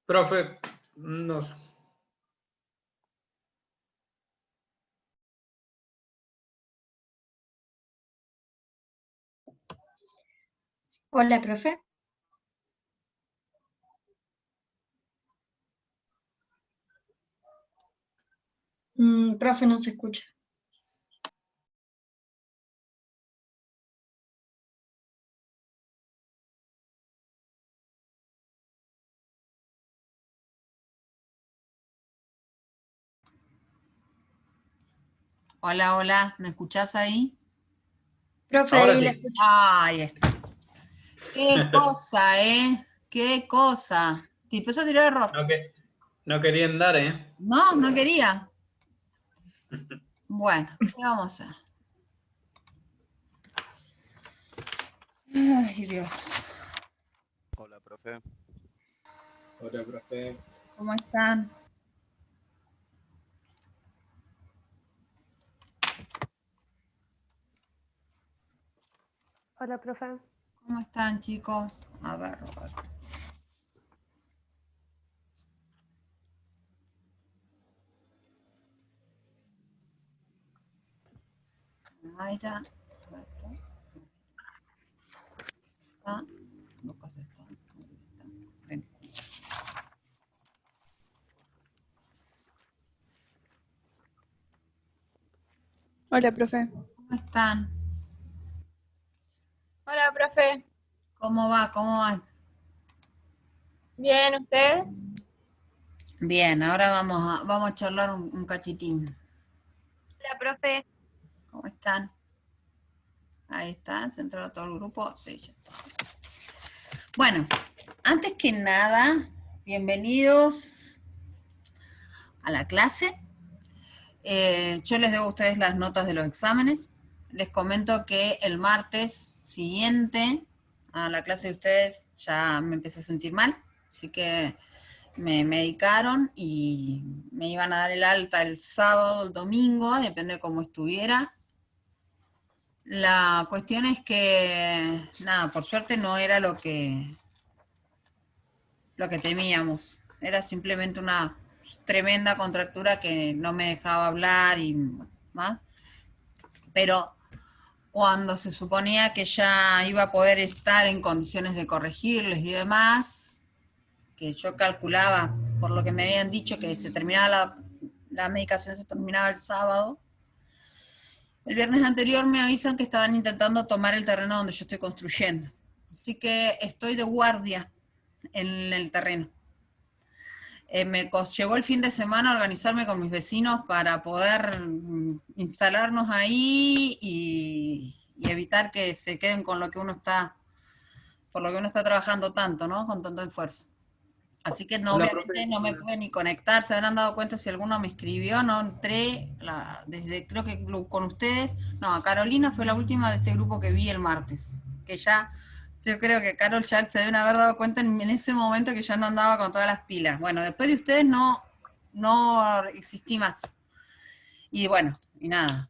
Profe, no sé. Hola, profe. Profe, no se escucha. Hola, hola, ¿me escuchás ahí? Profe, Ahora ahí la sí. escucho. Ahí está. Qué cosa, ¿eh? Qué cosa. Te empezó a tirar error. No querían dar, ¿eh? No, no quería. Bueno, ¿qué vamos a hacer? Ay, Dios. Hola, profe. Hola, profe. ¿Cómo están? Hola, profe. ¿Cómo están, chicos? A ver, Roberto. Mayra. Roberto. Está. Lucas está. Ven. Hola, profe. ¿Cómo están? Hola, profe. ¿Cómo va? ¿Cómo van? Bien, ¿usted? Bien, ahora vamos a charlar un cachitín. Hola, profe. ¿Cómo están? Ahí está, ¿se entró todo el grupo? Sí, ya está. Bueno, antes que nada, bienvenidos a la clase. Yo les debo a ustedes las notas de los exámenes. Les comento que el martes siguiente a la clase de ustedes ya me empecé a sentir mal, así que me medicaron y me iban a dar el alta el sábado, el domingo, depende de cómo estuviera. La cuestión es que, nada, por suerte no era lo que temíamos. Era simplemente una tremenda contractura que no me dejaba hablar y más. Pero cuando se suponía que ya iba a poder estar en condiciones de corregirles y demás, que yo calculaba, por lo que me habían dicho, que se terminaba la medicación se terminaba el sábado, el viernes anterior me avisan que estaban intentando tomar el terreno donde yo estoy construyendo. Así que estoy de guardia en el terreno. Me llevó el fin de semana a organizarme con mis vecinos para poder instalarnos ahí y evitar que se queden con lo que uno está, por lo que uno está trabajando tanto, ¿no? Con tanto esfuerzo. Así que no, Hola, obviamente profe. no me pude ni conectar, se habrán dado cuenta si alguno me escribió, no entré, desde creo que con ustedes, no, Carolina fue la última de este grupo que vi el martes, que ya, yo creo que Carol ya se deben haber dado cuenta en ese momento que ya no andaba con todas las pilas. Bueno, después de ustedes no existí más. Y bueno, y nada,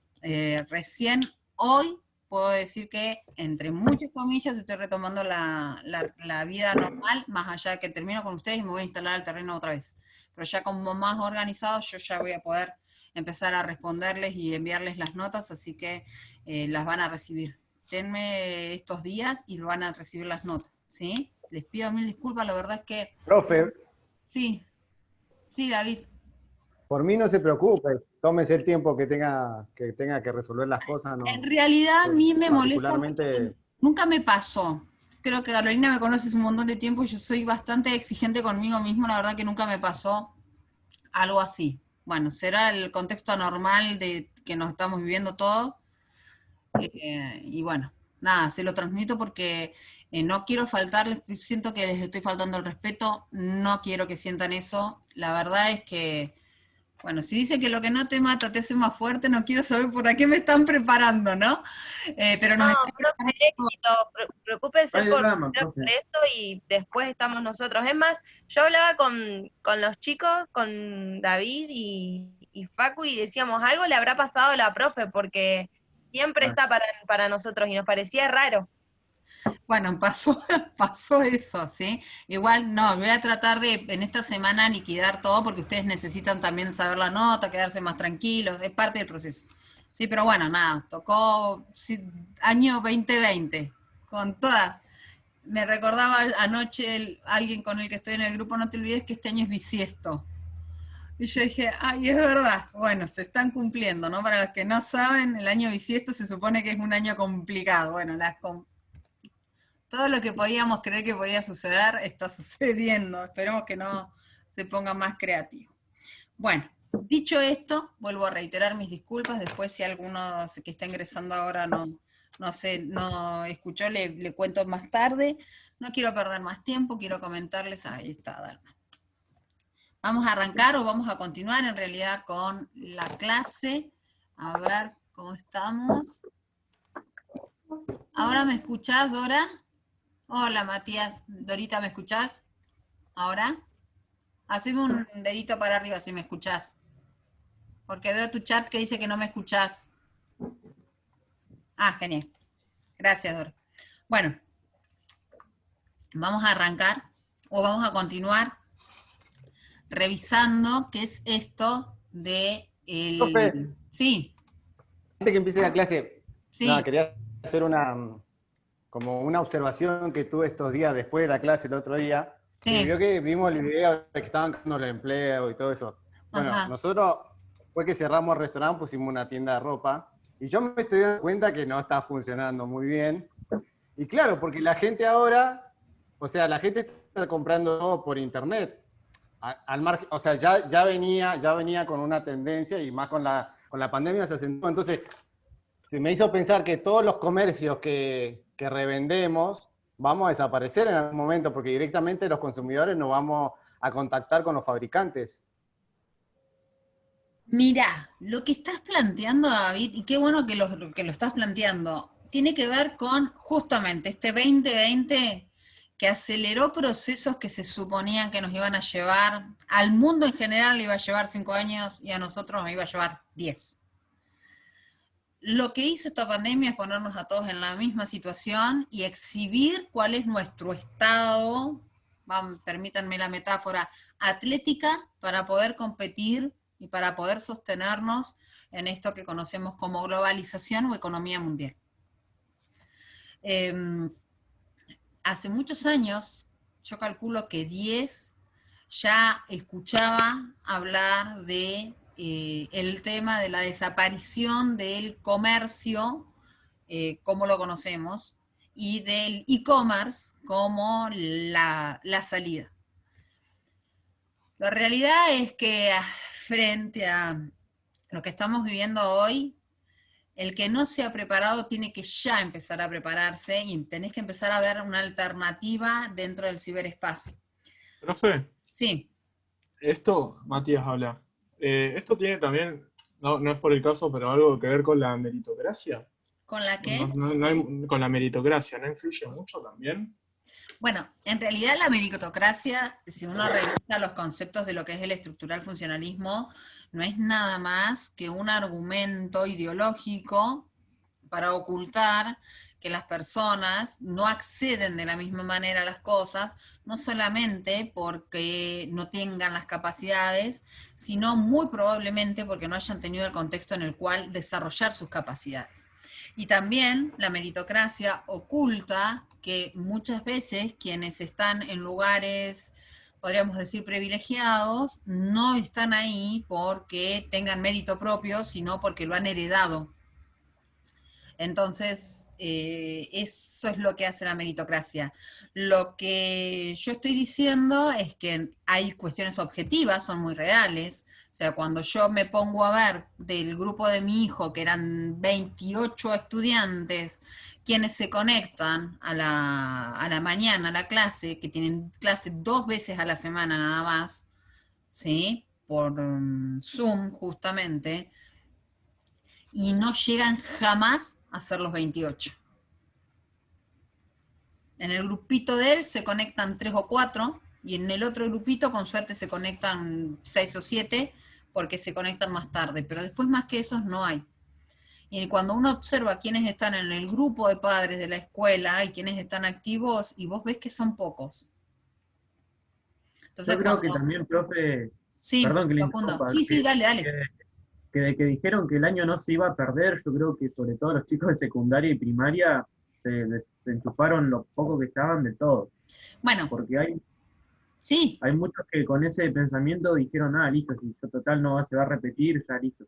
recién hoy puedo decir que, entre muchas comillas, estoy retomando la vida normal, más allá de que termino con ustedes y me voy a instalar al terreno otra vez. Pero ya como más organizado, yo ya voy a poder empezar a responderles y enviarles las notas, así que las van a recibir. Denme estos días y van a recibir las notas, ¿sí? Les pido mil disculpas, la verdad es que... Profe, Sí, sí, David. por mí no se preocupe, tómese el tiempo que tenga que resolver las cosas, En no, realidad a mí me molesta mucho que particularmente, nunca me pasó. Creo que Carolina me conoce hace un montón de tiempo y yo soy bastante exigente conmigo mismo, la verdad que nunca me pasó algo así. Bueno, será el contexto anormal de que nos estamos viviendo todos. Y bueno, nada, se lo transmito porque no quiero faltarles, siento que les estoy faltando el respeto, no quiero que sientan eso. La verdad es que bueno, si dice que lo que no te mata te hace más fuerte, no quiero saber por qué me están preparando, ¿no? Pero nos No, están profe, preparando. éxito. Preocúpese Hay drama, primero por profe. esto y después estamos nosotros. Es más, yo hablaba con los chicos, con David y Facu, y decíamos, algo le habrá pasado a la profe, porque siempre Ah, está para nosotros y nos parecía raro. Bueno, pasó eso, ¿sí? Igual, no, voy a tratar de en esta semana liquidar todo porque ustedes necesitan también saber la nota, quedarse más tranquilos, es parte del proceso. Sí, pero bueno, nada, tocó sí, año 2020, con todas. Me recordaba anoche alguien con el que estoy en el grupo, no te olvides que este año es bisiesto. Y yo dije, ay, es verdad. Bueno, se están cumpliendo, ¿no? Para los que no saben, el año bisiesto se supone que es un año complicado. Bueno, todo lo que podíamos creer que podía suceder está sucediendo. Esperemos que no se ponga más creativo. Bueno, dicho esto, vuelvo a reiterar mis disculpas. Después, si alguno que está ingresando ahora no escuchó, le cuento más tarde. No quiero perder más tiempo, quiero comentarles. Ahí está, Dalma. ¿Vamos a arrancar o vamos a continuar en realidad con la clase? A ver cómo estamos. ¿Ahora me escuchás, Dora? Hola, Matías. Dorita, ¿me escuchás? ¿Ahora? Haceme un dedito para arriba si me escuchás. Porque veo tu chat que dice que no me escuchás. Ah, genial. Gracias, Dora. Bueno, vamos a arrancar o vamos a continuar revisando qué es esto de el... Profe. Sí. Antes que empiece la clase, Sí. nada, quería hacer como una observación que tuve estos días después de la clase el otro día. Sí. Y vio que vimos el video de que estaban dando el empleo y todo eso. Bueno, Ajá. nosotros, después que cerramos el restaurante, pusimos una tienda de ropa. Y yo me estoy dando cuenta que no está funcionando muy bien. Y claro, porque la gente ahora, o sea, la gente está comprando todo por internet. Al margen, o sea, ya venía con una tendencia y más con la pandemia se acentuó. Entonces, se me hizo pensar que todos los comercios que revendemos vamos a desaparecer en algún momento porque directamente los consumidores nos vamos a contactar con los fabricantes. Mira, lo que estás planteando, David, y qué bueno que lo estás planteando, tiene que ver con justamente este 2020 que aceleró procesos que se suponían que nos iban a llevar, al mundo en general le iba a llevar 5 años y a nosotros nos iba a llevar 10. Lo que hizo esta pandemia es ponernos a todos en la misma situación y exhibir cuál es nuestro estado, permítanme la metáfora, atlética para poder competir y para poder sostenernos en esto que conocemos como globalización o economía mundial. Hace muchos años, yo calculo que 10, ya escuchaba hablar de el tema de la desaparición del comercio, como lo conocemos, y del e-commerce como la salida. La realidad es que frente a lo que estamos viviendo hoy, el que no se ha preparado tiene que ya empezar a prepararse y tenés que empezar a ver una alternativa dentro del ciberespacio. Profe, Sí, esto, Matías habla. Esto tiene también, no es por el caso, pero algo que ver con la meritocracia. ¿con la que? Con la meritocracia, ¿no influye mucho también? Bueno, en realidad la meritocracia, si uno revisa los conceptos de lo que es el estructural funcionalismo, no es nada más que un argumento ideológico para ocultar que las personas no acceden de la misma manera a las cosas, no solamente porque no tengan las capacidades, sino muy probablemente porque no hayan tenido el contexto en el cual desarrollar sus capacidades. Y también la meritocracia oculta que muchas veces quienes están en lugares, podríamos decir, privilegiados, no están ahí porque tengan mérito propio, sino porque lo han heredado. Entonces, eso es lo que hace la meritocracia. Lo que yo estoy diciendo es que hay cuestiones objetivas, son muy reales. O sea, cuando yo me pongo a ver del grupo de mi hijo, que eran 28 estudiantes, quienes se conectan a la mañana a la clase, que tienen clase 2 veces a la semana nada más, ¿sí? Por Zoom justamente, y no llegan jamás a ser los 28. En el grupito de él se conectan 3 o 4, y en el otro grupito con suerte se conectan 6 o 7, porque se conectan más tarde, pero después más que esos no hay. Y cuando uno observa quiénes están en el grupo de padres de la escuela y quiénes están activos, y vos ves que son pocos. Entonces, Yo creo que también, profe, sí, perdón que le Facundo. interrumpa, Sí, dale. que de que dijeron que el año no se iba a perder, yo creo que sobre todo los chicos de secundaria y primaria se desenchufaron lo poco que estaban de todo. Bueno, Porque hay sí, muchos que con ese pensamiento dijeron, listo, si yo total no se va a repetir, ya listo.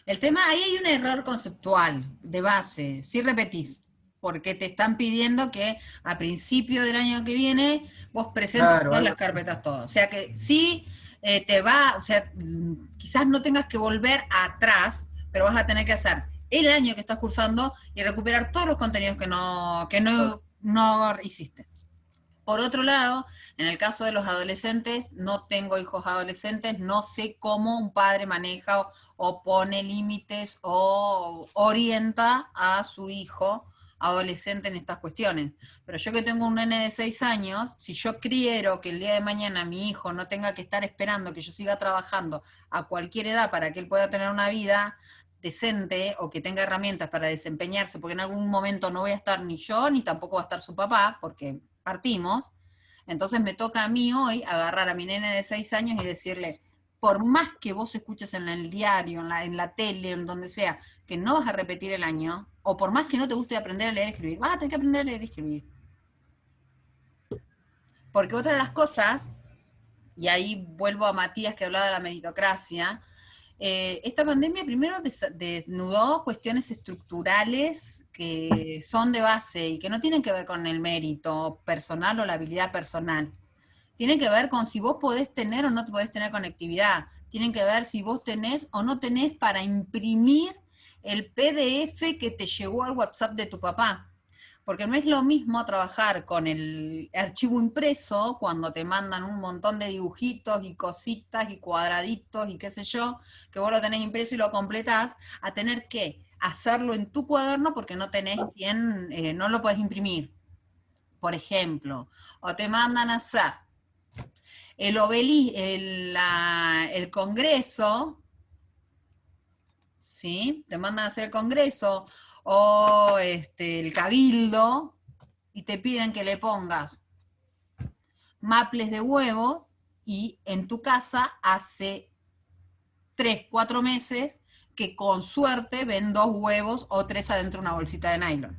el tema, ahí hay un error conceptual de base, si repetís, porque te están pidiendo que a principio del año que viene vos presentes Claro, todas algo las carpetas, todo. O sea que sí te va, o sea, quizás no tengas que volver atrás, pero vas a tener que hacer el año que estás cursando y recuperar todos los contenidos que no hiciste. Por otro lado, en el caso de los adolescentes, no tengo hijos adolescentes, no sé cómo un padre maneja o pone límites o orienta a su hijo adolescente en estas cuestiones. Pero yo que tengo un nene de 6 años, si yo quiero que el día de mañana mi hijo no tenga que estar esperando que yo siga trabajando a cualquier edad para que él pueda tener una vida decente o que tenga herramientas para desempeñarse, porque en algún momento no voy a estar ni yo, ni tampoco va a estar su papá, porque partimos, entonces me toca a mí hoy agarrar a mi nene de 6 años y decirle, por más que vos escuches en el diario, en la tele, en donde sea, que no vas a repetir el año, o por más que no te guste aprender a leer y escribir, vas a tener que aprender a leer y escribir. Porque otra de las cosas, y ahí vuelvo a Matías que hablaba de la meritocracia, esta pandemia primero desnudó cuestiones estructurales que son de base y que no tienen que ver con el mérito personal o la habilidad personal. Tienen que ver con si vos podés tener o no podés tener conectividad. Tienen que ver si vos tenés o no tenés para imprimir el PDF que te llegó al WhatsApp de tu papá. Porque no es lo mismo trabajar con el archivo impreso cuando te mandan un montón de dibujitos y cositas y cuadraditos y qué sé yo, que vos lo tenés impreso y lo completás, a tener que hacerlo en tu cuaderno porque no tenés quien, no lo podés imprimir, por ejemplo. O te mandan a hacer el Congreso, ¿sí? Te mandan a hacer el Congreso o el Cabildo, y te piden que le pongas maples de huevos, y en tu casa hace 3, 4 meses que con suerte ven 2 huevos o 3 adentro de una bolsita de nylon.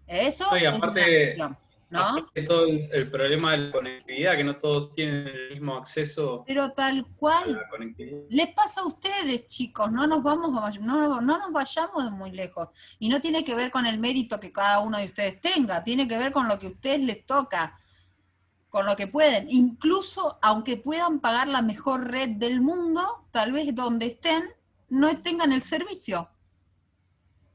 Eso No, y es aparte, una cuestión, ¿no? aparte de todo el problema de la conectividad, que no todos tienen el mismo acceso Pero tal a cual la conectividad. les pasa a ustedes, chicos, no nos vayamos muy lejos. Y no tiene que ver con el mérito que cada uno de ustedes tenga, tiene que ver con lo que a ustedes les toca, con lo que pueden. Incluso aunque puedan pagar la mejor red del mundo, tal vez donde estén no tengan el servicio.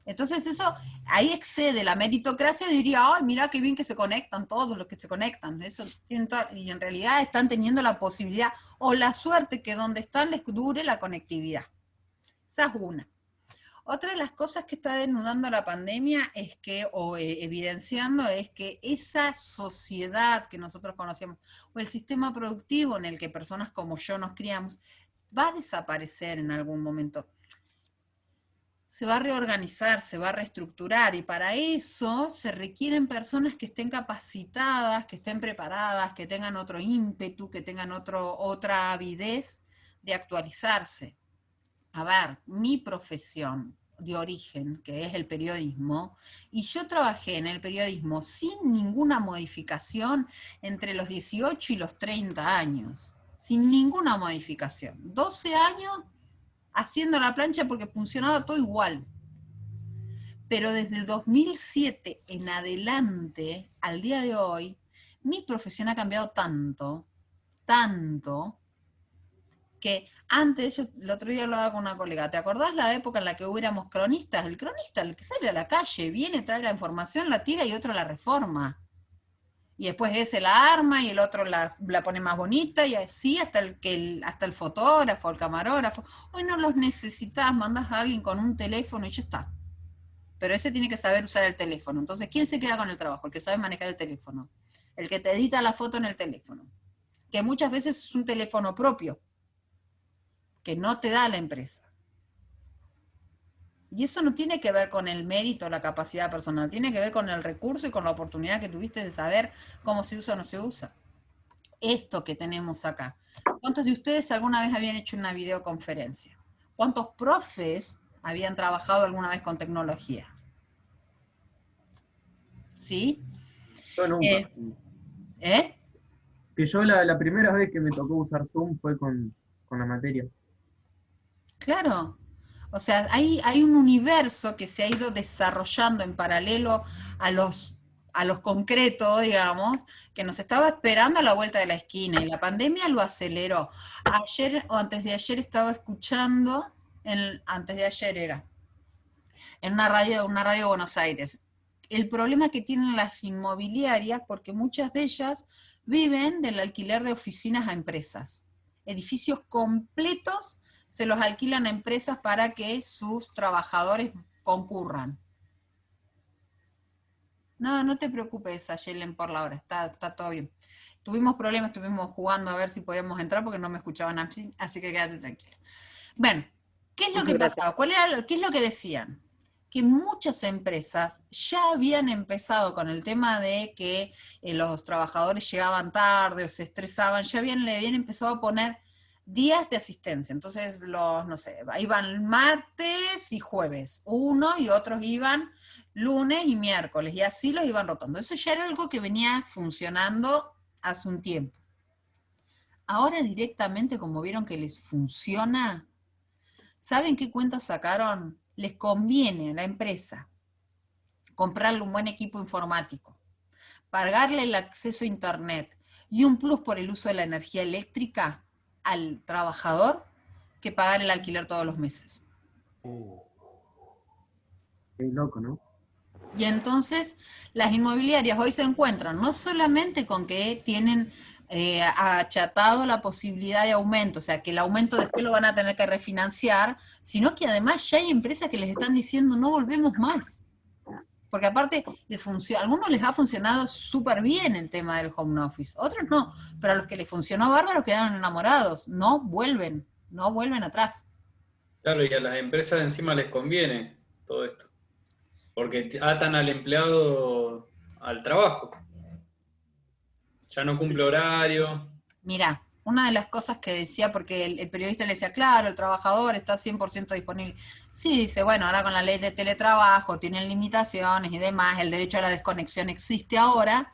Entonces eso, ahí excede la meritocracia, diría, ay, mira qué bien que se conectan todos los que se conectan. Eso y en realidad están teniendo la posibilidad o la suerte que donde están les dure la conectividad. Esa es una. Otra de las cosas que está desnudando la pandemia es que, o evidenciando, es que esa sociedad que nosotros conocemos, o el sistema productivo en el que personas como yo nos criamos, va a desaparecer en algún momento. Se va a reorganizar, se va a reestructurar, y para eso se requieren personas que estén capacitadas, que estén preparadas, que tengan otro ímpetu, que tengan otra avidez de actualizarse. A ver, mi profesión de origen, que es el periodismo, y yo trabajé en el periodismo sin ninguna modificación entre los 18 y los 30 años, sin ninguna modificación. 12 años haciendo la plancha porque funcionaba todo igual. Pero desde el 2007 en adelante, al día de hoy, mi profesión ha cambiado tanto, que antes, yo el otro día hablaba con una colega, ¿te acordás la época en la que hubiéramos cronistas? El cronista, el que sale a la calle, viene, trae la información, la tira y otro la reforma. Y después ese la arma y el otro la pone más bonita, y así hasta el fotógrafo, el camarógrafo. Hoy no los necesitas, mandas a alguien con un teléfono y ya está. Pero ese tiene que saber usar el teléfono. Entonces, ¿quién se queda con el trabajo? El que sabe manejar el teléfono. El que te edita la foto en el teléfono. Que muchas veces es un teléfono propio, que no te da la empresa. Y eso no tiene que ver con el mérito, la capacidad personal, tiene que ver con el recurso y con la oportunidad que tuviste de saber cómo se usa o no se usa. Esto que tenemos acá. ¿Cuántos de ustedes alguna vez habían hecho una videoconferencia? ¿Cuántos profes habían trabajado alguna vez con tecnología? ¿Sí? Yo nunca. Que yo la primera vez que me tocó usar Zoom fue con la materia. Claro. O sea, hay un universo que se ha ido desarrollando en paralelo a los concretos, digamos, que nos estaba esperando a la vuelta de la esquina, y la pandemia lo aceleró. Ayer o antes de ayer estaba escuchando, antes de ayer era, en una radio de Buenos Aires, el problema que tienen las inmobiliarias, porque muchas de ellas viven del alquiler de oficinas a empresas. Edificios completos se los alquilan a empresas para que sus trabajadores concurran. No te preocupes, Ayelen, por la hora, está todo bien. Tuvimos problemas, estuvimos jugando a ver si podíamos entrar porque no me escuchaban así que quédate tranquila. Bueno, ¿qué es lo que pasaba? ¿Qué es lo que decían? Que muchas empresas ya habían empezado con el tema de que los trabajadores llegaban tarde o se estresaban, le habían empezado a poner días de asistencia. Entonces, no sé, iban martes y jueves, uno y otros iban lunes y miércoles, y así los iban rotando. Eso ya era algo que venía funcionando hace un tiempo. Ahora directamente, como vieron que les funciona, ¿saben qué cuentas sacaron? Les conviene a la empresa comprarle un buen equipo informático, pagarle el acceso a internet y un plus por el uso de la energía eléctrica al trabajador que pagar el alquiler todos los meses. Qué loco, ¿no? Y entonces las inmobiliarias hoy se encuentran no solamente con que tienen achatado la posibilidad de aumento, o sea, que el aumento después lo van a tener que refinanciar, sino que además ya hay empresas que les están diciendo no volvemos más. Porque aparte, a algunos les ha funcionado súper bien el tema del home office, otros no, pero a los que les funcionó bárbaro quedaron enamorados, no vuelven atrás. Claro, y a las empresas encima les conviene todo esto, porque atan al empleado al trabajo. Ya no cumple horario. Mirá, una de las cosas que decía, porque el periodista le decía, claro, el trabajador está 100% disponible. Sí, dice, bueno, ahora con la ley de teletrabajo tienen limitaciones y demás, el derecho a la desconexión existe ahora,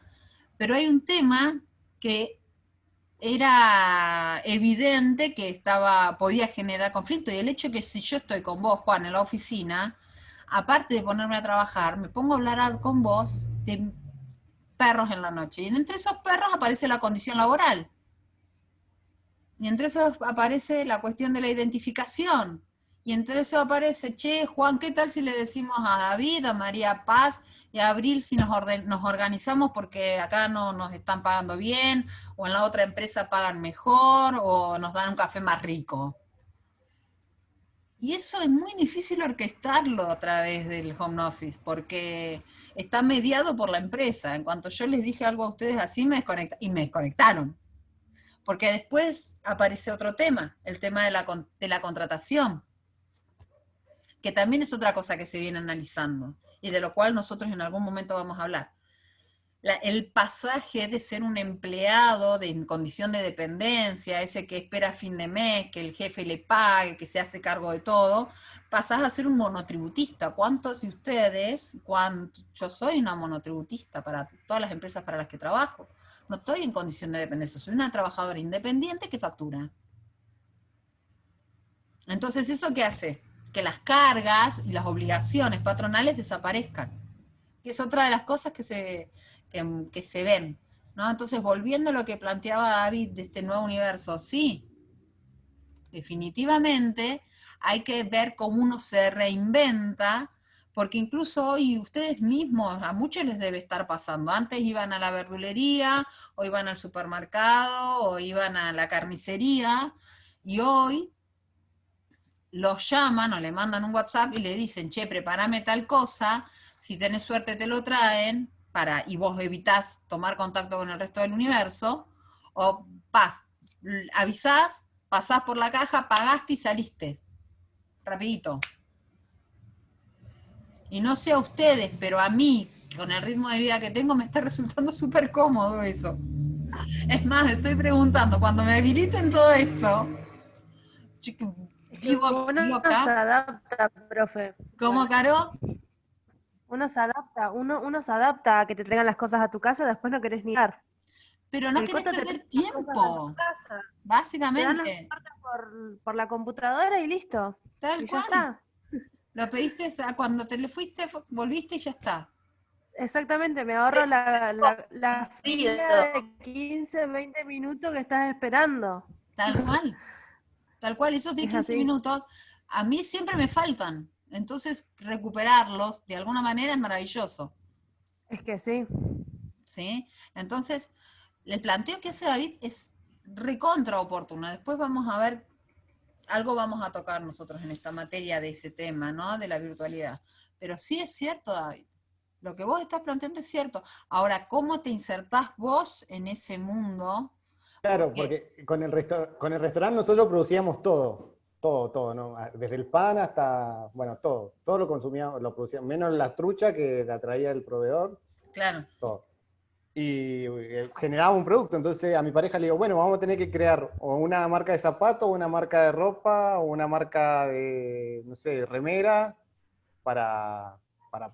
pero hay un tema que era evidente que podía generar conflicto, y el hecho que si yo estoy con vos, Juan, en la oficina, aparte de ponerme a trabajar, me pongo a hablar con vos de perros en la noche, y entre esos perros aparece la condición laboral. Y entre eso aparece la cuestión de la identificación. Y entre eso aparece, che, Juan, ¿qué tal si le decimos a David, a María Paz y a Abril si nos organizamos porque acá no nos están pagando bien, o en la otra empresa pagan mejor, o nos dan un café más rico? Y eso es muy difícil orquestarlo a través del home office, porque está mediado por la empresa. En cuanto yo les dije algo a ustedes así, me desconectaron. Porque después aparece otro tema, el tema de la contratación, que también es otra cosa que se viene analizando, y de lo cual nosotros en algún momento vamos a hablar. El pasaje de ser un empleado en condición de dependencia, ese que espera a fin de mes, que el jefe le pague, que se hace cargo de todo, pasás a ser un monotributista. ¿Cuántos de ustedes? Yo soy una monotributista para todas las empresas para las que trabajo. No estoy en condición de dependencia, soy una trabajadora independiente que factura. Entonces, ¿eso qué hace? Que las cargas y las obligaciones patronales desaparezcan. Que es otra de las cosas que se ven, ¿no? Entonces, volviendo a lo que planteaba David de este nuevo universo, sí, definitivamente hay que ver cómo uno se reinventa, porque incluso hoy ustedes mismos, a muchos les debe estar pasando. Antes iban a la verdulería, o iban al supermercado, o iban a la carnicería, y hoy los llaman o le mandan un WhatsApp y le dicen, che, prepárame tal cosa, si tenés suerte te lo traen, y vos evitás tomar contacto con el resto del universo, o avisás, pasás por la caja, pagaste y saliste. Rapidito. Y no sé a ustedes, pero a mí, con el ritmo de vida que tengo, me está resultando súper cómodo eso. Es más, estoy preguntando, cuando me habiliten todo esto, yo que vivo Uno se loca. adapta, profe. ¿Cómo, Caro? Uno se adapta, uno se adapta a que te traigan las cosas a tu casa, después no querés ni ir. Pero no El querés Coto te perder trae las cosas a tiempo, tu casa. Te dan las básicamente. cartas por la computadora y listo. Tal Y ya cual. está. Lo pediste cuando te le fuiste, volviste y ya está. Exactamente, me ahorro la fila de 15, 20 minutos que estás esperando. Tal cual. Tal cual, esos 10, Es 15 así. minutos a mí siempre me faltan. Entonces, recuperarlos de alguna manera es maravilloso. Es que sí. ¿Sí? Entonces, el planteo que hace David es recontra oportuno. Después vamos a ver, algo vamos a tocar nosotros en esta materia de ese tema, ¿no? De la virtualidad. Pero sí es cierto, David. Lo que vos estás planteando es cierto. Ahora, ¿cómo te insertás vos en ese mundo? Claro, porque con el restaurante nosotros producíamos todo, ¿no? Desde el pan hasta, bueno, todo lo consumíamos, lo producíamos, menos la trucha que la traía el proveedor, Claro. todo. Y generaba un producto, entonces a mi pareja le digo, bueno, vamos a tener que crear o una marca de zapatos, o una marca de ropa, o una marca de, no sé, remera, para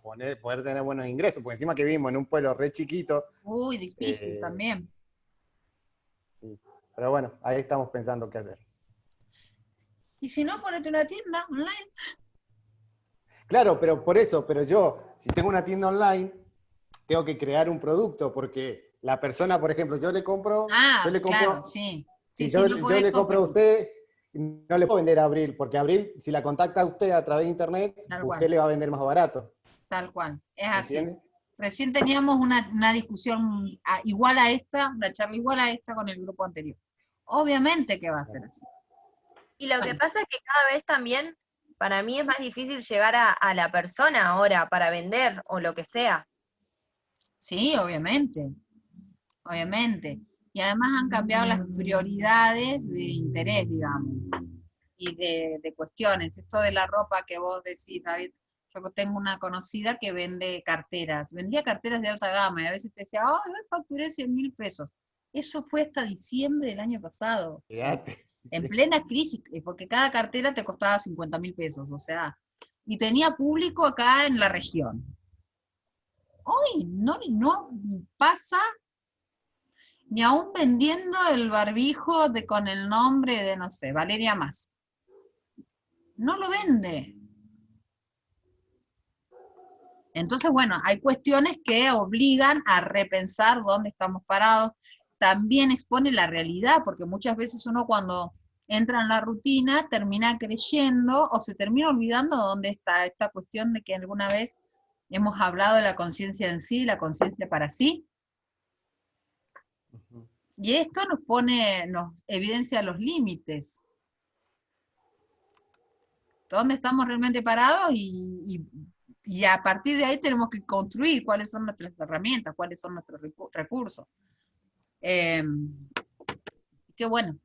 poder tener buenos ingresos, porque encima que vivimos en un pueblo re chiquito. Uy, difícil también. Sí. Pero bueno, ahí estamos pensando qué hacer. Y si no, ponete una tienda online. Claro, pero por eso, pero yo, si tengo una tienda online, tengo que crear un producto, porque la persona, por ejemplo, yo le compro, Claro, sí. Si Sí, yo, no yo podés le compro a competir. usted, no le puedo vender a Abril, porque Abril, si la contacta a usted a través de internet, Tal usted cual. le va a vender más barato. Tal cual, es ¿Me así. entiende? Recién teníamos una discusión igual a esta, una charla igual a esta con el grupo anterior. Obviamente que va a ser así. Y lo que Bueno. pasa es que cada vez también, para mí es más difícil llegar a la persona ahora para vender o lo que sea. Sí, obviamente. Obviamente. Y además han cambiado las prioridades de interés, digamos, y de cuestiones. Esto de la ropa que vos decís, David, yo tengo una conocida que vende carteras, vendía carteras de alta gama, y a veces te decía, oh, yo facturé 100.000 pesos. Eso fue hasta diciembre del año pasado. O sea, Fíjate. en plena crisis, porque cada cartera te costaba 50.000 pesos, o sea, y tenía público acá en la región. Hoy no pasa ni aún vendiendo el barbijo con el nombre de, no sé, Valeria Más. No lo vende. Entonces, bueno, hay cuestiones que obligan a repensar dónde estamos parados. También expone la realidad, porque muchas veces uno cuando entra en la rutina termina creyendo o se termina olvidando dónde está esta cuestión de que alguna vez hemos hablado de la conciencia en sí, la conciencia para sí. Y esto nos evidencia los límites. ¿Dónde estamos realmente parados? Y a partir de ahí tenemos que construir cuáles son nuestras herramientas, cuáles son nuestros recursos. Así que bueno.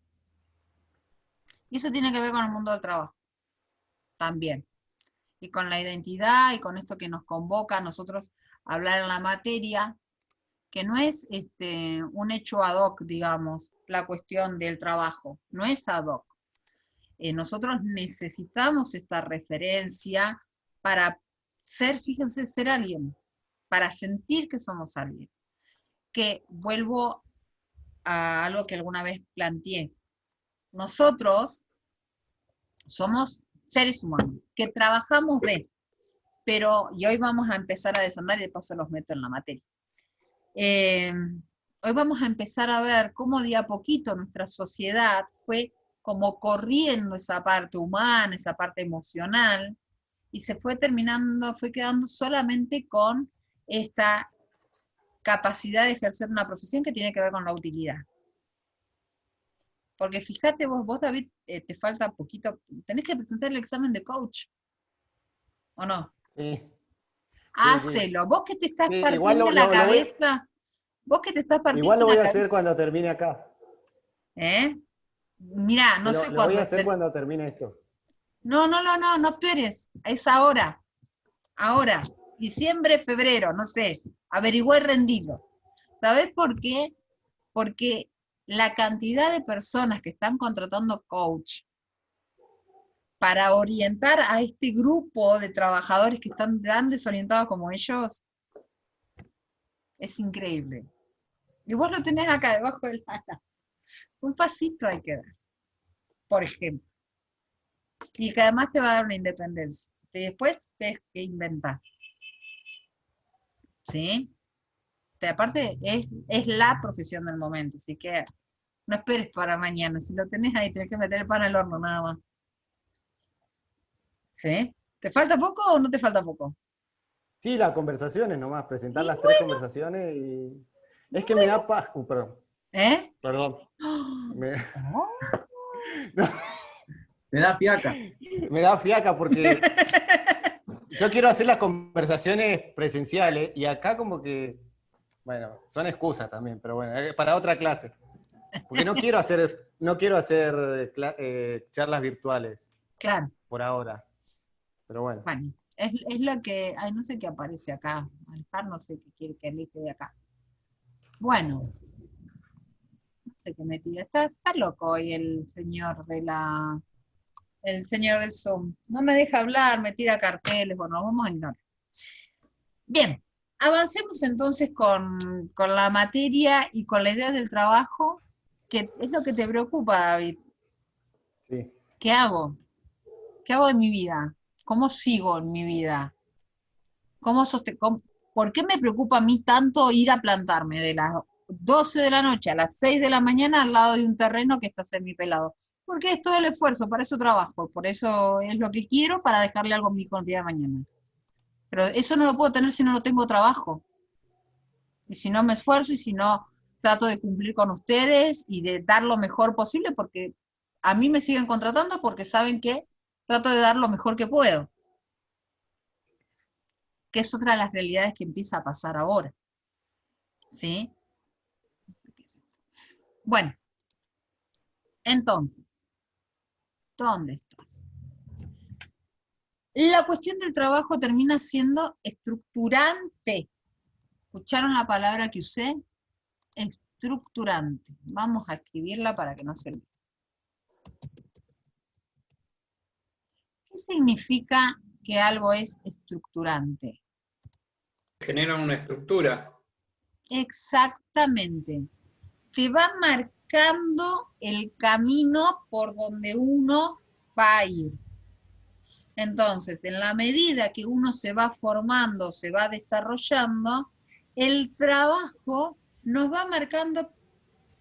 Y eso tiene que ver con el mundo del trabajo. También. Y con la identidad y con esto que nos convoca a nosotros a hablar en la materia, que no es un hecho ad hoc, digamos, la cuestión del trabajo. No es ad hoc. Nosotros necesitamos esta referencia para fíjense, ser alguien, para sentir que somos alguien. Que vuelvo a algo que alguna vez planteé. Nosotros somos seres humanos, que trabajamos pero, y hoy vamos a empezar a desandar y de paso los meto en la materia. Hoy vamos a empezar a ver cómo de a poquito nuestra sociedad fue como corriendo esa parte humana, esa parte emocional, y se fue quedando solamente con esta capacidad de ejercer una profesión que tiene que ver con la utilidad. Porque fíjate vos David, te falta poquito, tenés que presentar el examen de coach, ¿o no? Sí. Hácelo, Sí. vos que te estás Sí, partiendo la cabeza, vos que te estás partiendo igual lo voy la a cabeza. hacer cuando termine acá. Mirá, no sé lo cuándo. voy a hacer cuando termine esto. No esperes, es ahora. Ahora, diciembre, febrero, no sé, averigüé y rendilo. ¿Sabés por qué? Porque la cantidad de personas que están contratando coach para orientar a este grupo de trabajadores que están tan desorientados como ellos, es increíble. Y vos lo tenés acá debajo del ala. Un pasito hay que dar, por ejemplo. Y que además te va a dar una independencia. Y después ves qué inventás. ¿Sí? Aparte, es la profesión del momento, así que no esperes para mañana. Si lo tenés ahí, tenés que meter el pan al horno nada más. ¿Sí? ¿Te falta poco o no te falta poco? Sí, las conversaciones nomás, presentar las 3 conversaciones y... Es que me da paz. Perdón. ¿Eh? Perdón. No, Me da fiaca. me da fiaca porque yo quiero hacer las conversaciones presenciales y acá como que, bueno, son excusas también, pero bueno, para otra clase. Porque no quiero hacer charlas virtuales. Claro. Por ahora. Pero bueno. Bueno, es lo que... Ay, no sé qué aparece acá. Alejar, no sé qué quiere que elige de acá. Bueno. No sé qué me tira. Está loco hoy el señor el señor del Zoom. No me deja hablar, me tira carteles. Bueno, vamos a ignorar. Bien. Avancemos entonces con la materia y con la idea del trabajo, que es lo que te preocupa, David. Sí. ¿Qué hago? ¿Qué hago de mi vida? ¿Cómo sigo en mi vida? ¿Por qué me preocupa a mí tanto ir a plantarme de las 12 de la noche a las 6 de la mañana al lado de un terreno que está semipelado? Porque es todo el esfuerzo, para eso trabajo, por eso es lo que quiero, para dejarle algo a mi hijo el día de mañana. Pero eso no lo puedo tener si no lo tengo trabajo. Y si no me esfuerzo y si no trato de cumplir con ustedes y de dar lo mejor posible, porque a mí me siguen contratando porque saben que trato de dar lo mejor que puedo. Que es otra de las realidades que empieza a pasar ahora. ¿Sí? Bueno. Entonces, ¿dónde estás? La cuestión del trabajo termina siendo estructurante. ¿Escucharon la palabra que usé? Estructurante. Vamos a escribirla para que no se olvide. ¿Qué significa que algo es estructurante? Generan una estructura. Exactamente. Te va marcando el camino por donde uno va a ir. Entonces, en la medida que uno se va formando, se va desarrollando, el trabajo nos va marcando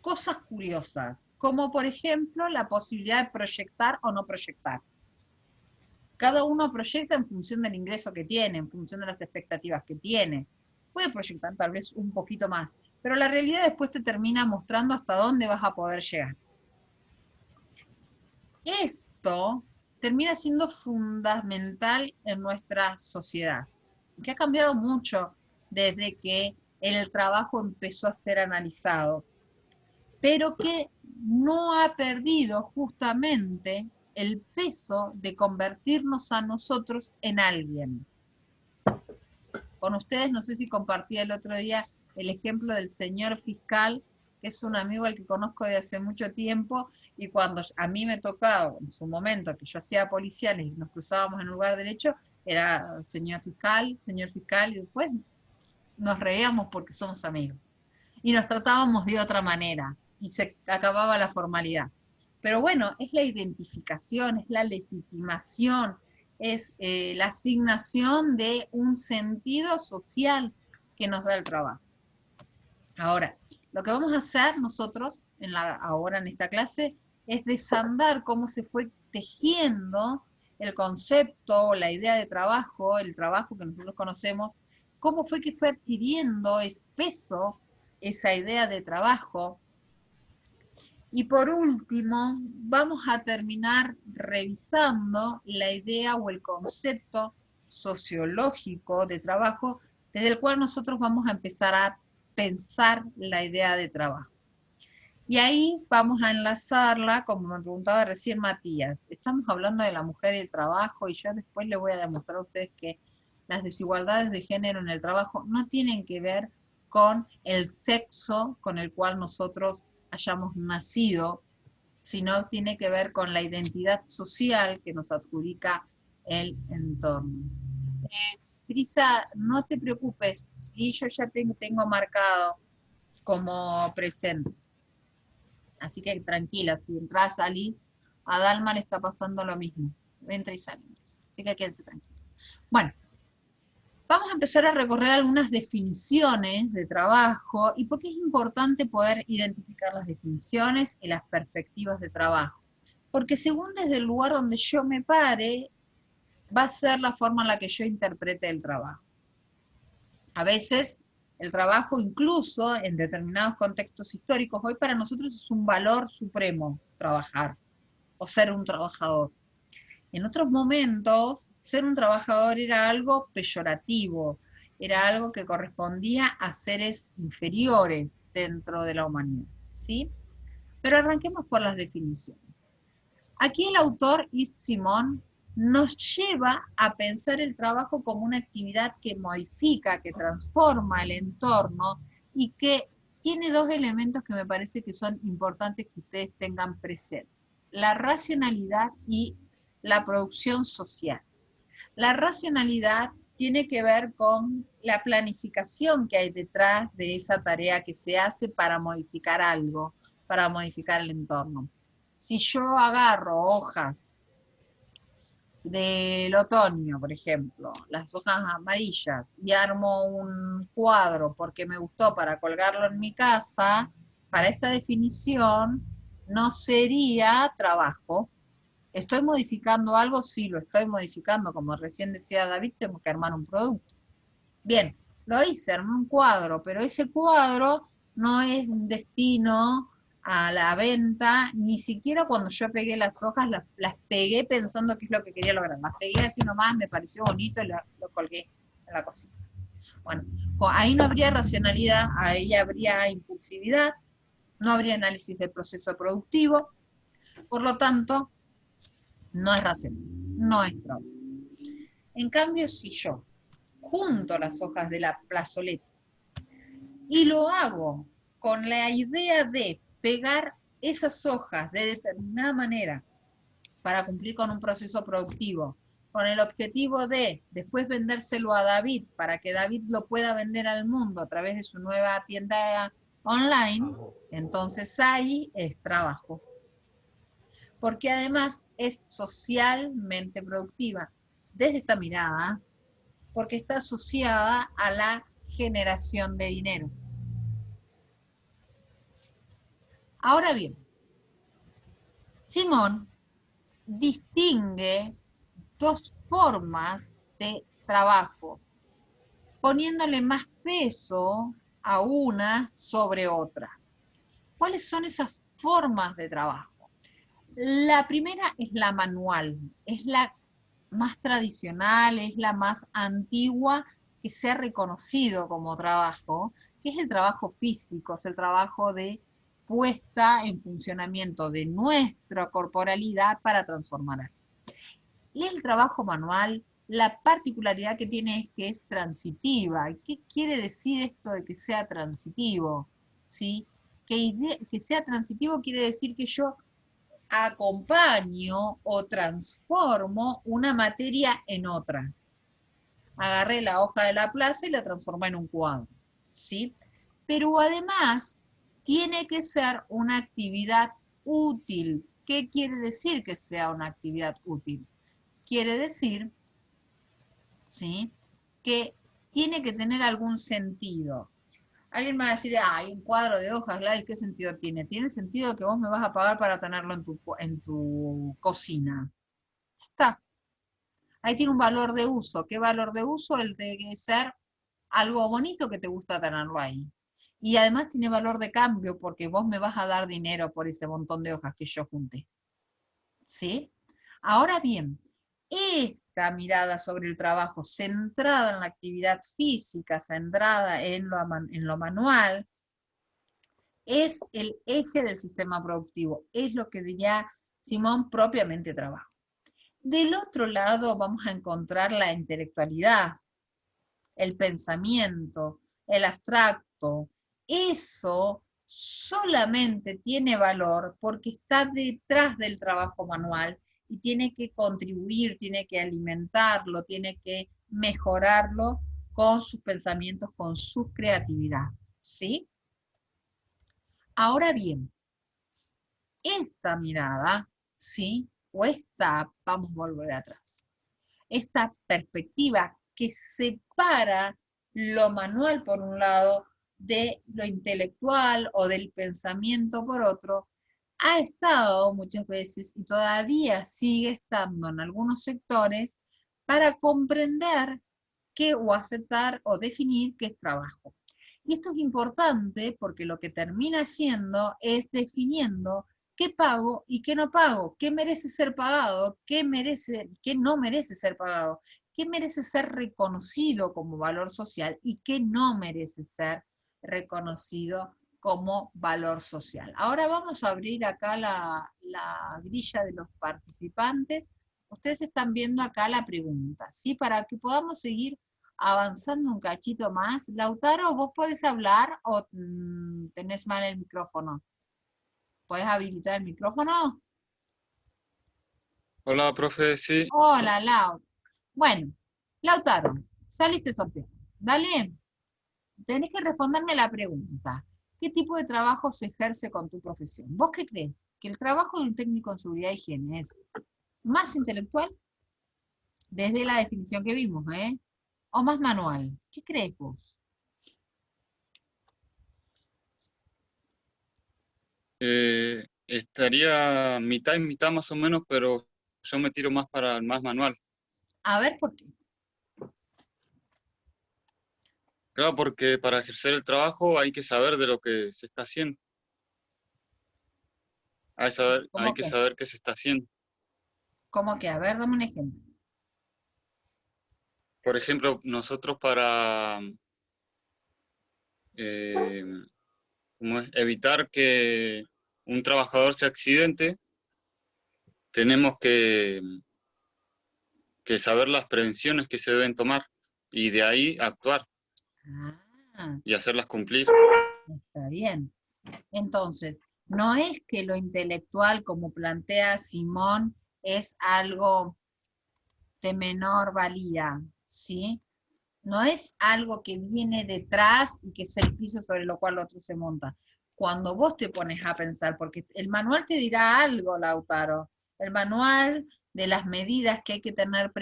cosas curiosas, como por ejemplo la posibilidad de proyectar o no proyectar. Cada uno proyecta en función del ingreso que tiene, en función de las expectativas que tiene. Puede proyectar tal vez un poquito más, pero la realidad después te termina mostrando hasta dónde vas a poder llegar. Esto termina siendo fundamental en nuestra sociedad, que ha cambiado mucho desde que el trabajo empezó a ser analizado, pero que no ha perdido justamente el peso de convertirnos a nosotros en alguien. Con ustedes, no sé si compartí el otro día el ejemplo del señor fiscal, que es un amigo al que conozco de hace mucho tiempo, y cuando a mí me tocaba, en su momento, que yo hacía policiales y nos cruzábamos en un lugar derecho, era señor fiscal, y después nos reíamos porque somos amigos. Y nos tratábamos de otra manera, y se acababa la formalidad. Pero bueno, es la identificación, es la legitimación, es la asignación de un sentido social que nos da el trabajo. Ahora, lo que vamos a hacer nosotros, ahora en esta clase, es desandar cómo se fue tejiendo el concepto, la idea de trabajo, el trabajo que nosotros conocemos, cómo fue que fue adquiriendo peso esa idea de trabajo. Y por último, vamos a terminar revisando la idea o el concepto sociológico de trabajo, desde el cual nosotros vamos a empezar a pensar la idea de trabajo. Y ahí vamos a enlazarla, como me preguntaba recién Matías. Estamos hablando de la mujer y el trabajo, y yo después les voy a demostrar a ustedes que las desigualdades de género en el trabajo no tienen que ver con el sexo con el cual nosotros hayamos nacido, sino tiene que ver con la identidad social que nos adjudica el entorno. Brisa, no te preocupes, si yo ya tengo marcado como presente. Así que tranquila, si entras, salís, a Dalma le está pasando lo mismo. Entra y sale. Así que quédense tranquilos. Bueno, vamos a empezar a recorrer algunas definiciones de trabajo y por qué es importante poder identificar las definiciones y las perspectivas de trabajo. Porque según desde el lugar donde yo me pare, va a ser la forma en la que yo interprete el trabajo. A veces el trabajo, incluso en determinados contextos históricos, hoy para nosotros es un valor supremo trabajar o ser un trabajador. En otros momentos, ser un trabajador era algo peyorativo, era algo que correspondía a seres inferiores dentro de la humanidad, ¿sí? Pero arranquemos por las definiciones. Aquí el autor, Yves Simon, nos lleva a pensar el trabajo como una actividad que modifica, que transforma el entorno y que tiene dos elementos que me parece que son importantes que ustedes tengan presente: la racionalidad y la producción social. La racionalidad tiene que ver con la planificación que hay detrás de esa tarea que se hace para modificar algo, para modificar el entorno. Si yo agarro hojas del otoño, por ejemplo, las hojas amarillas, y armo un cuadro porque me gustó para colgarlo en mi casa, para esta definición no sería trabajo. ¿Estoy modificando algo? Sí, lo estoy modificando. Como recién decía David, tengo que armar un producto. Bien, lo hice, armé un cuadro, pero ese cuadro no es un destino a la venta, ni siquiera cuando yo pegué las hojas, las pegué pensando qué es lo que quería lograr. Las pegué así nomás, me pareció bonito y lo colgué en la cocina. Bueno, ahí no habría racionalidad, ahí habría impulsividad, no habría análisis del proceso productivo, por lo tanto, no es racional, no es trabajo. En cambio, si yo junto las hojas de la plazoleta y lo hago con la idea de pegar esas hojas de determinada manera para cumplir con un proceso productivo, con el objetivo de después vendérselo a David para que David lo pueda vender al mundo a través de su nueva tienda online, entonces ahí es trabajo. Porque además es socialmente productiva, desde esta mirada, porque está asociada a la generación de dinero. Ahora bien, Simón distingue dos formas de trabajo, poniéndole más peso a una sobre otra. ¿Cuáles son esas formas de trabajo? La primera es la manual, es la más tradicional, es la más antigua que se ha reconocido como trabajo, que es el trabajo físico, es el trabajo de puesta en funcionamiento de nuestra corporalidad para transformar algo. Y el trabajo manual, la particularidad que tiene es que es transitiva. ¿Qué quiere decir esto de que sea transitivo? ¿Sí? Que sea transitivo quiere decir que yo acompaño o transformo una materia en otra. Agarré la hoja de la plaza y la transformé en un cuadro, ¿sí? Pero además tiene que ser una actividad útil. ¿Qué quiere decir que sea una actividad útil? Quiere decir, ¿sí?, que tiene que tener algún sentido. Alguien me va a decir, hay un cuadro de hojas, Gladys, ¿qué sentido tiene? Tiene el sentido de que vos me vas a pagar para tenerlo en tu cocina. Está. Ahí tiene un valor de uso. ¿Qué valor de uso? El de ser algo bonito que te gusta tenerlo ahí. Y además tiene valor de cambio porque vos me vas a dar dinero por ese montón de hojas que yo junté. ¿Sí? Ahora bien, esta mirada sobre el trabajo centrada en la actividad física, centrada en lo manual, es el eje del sistema productivo, es lo que diría Simón propiamente trabajo. Del otro lado vamos a encontrar la intelectualidad, el pensamiento, el abstracto, eso solamente tiene valor porque está detrás del trabajo manual y tiene que contribuir, tiene que alimentarlo, tiene que mejorarlo con sus pensamientos, con su creatividad, ¿sí? Ahora bien, esta mirada, ¿sí? O esta, vamos a volver atrás, esta perspectiva que separa lo manual por un lado de lo intelectual o del pensamiento por otro, ha estado muchas veces y todavía sigue estando en algunos sectores para comprender qué o aceptar o definir qué es trabajo. Y esto es importante porque lo que termina haciendo es definiendo qué pago y qué no pago, qué merece ser pagado, qué no merece ser pagado, qué merece ser reconocido como valor social y qué no merece ser reconocido como valor social. Ahora vamos a abrir acá la grilla de los participantes. Ustedes están viendo acá la pregunta, ¿sí? Para que podamos seguir avanzando un cachito más. Lautaro, ¿vos podés hablar o tenés mal el micrófono? ¿Podés habilitar el micrófono? Hola, profe, sí. Hola, Lau. Bueno, Lautaro, saliste sorteado. Dale. Tenés que responderme la pregunta. ¿Qué tipo de trabajo se ejerce con tu profesión? ¿Vos qué crees? ¿Que el trabajo de un técnico en seguridad y higiene es más intelectual? Desde la definición que vimos, ¿eh? ¿O más manual? ¿Qué crees vos? Estaría mitad y mitad más o menos, pero yo me tiro más para el más manual. A ver, ¿por qué? Claro, porque para ejercer el trabajo hay que saber de lo que se está haciendo. Hay que saber qué se está haciendo. ¿Cómo que? A ver, dame un ejemplo. Por ejemplo, nosotros para ¿cómo es? Evitar que un trabajador se accidente, tenemos que saber las prevenciones que se deben tomar y de ahí actuar y hacerlas cumplir. Está bien. Entonces, no es que lo intelectual, como plantea Simón, es algo de menor valía, ¿sí? No es algo que viene detrás y que es el piso sobre lo cual otro se monta. Cuando vos te pones a pensar, porque el manual te dirá algo, Lautaro, el manual de las medidas que hay que tener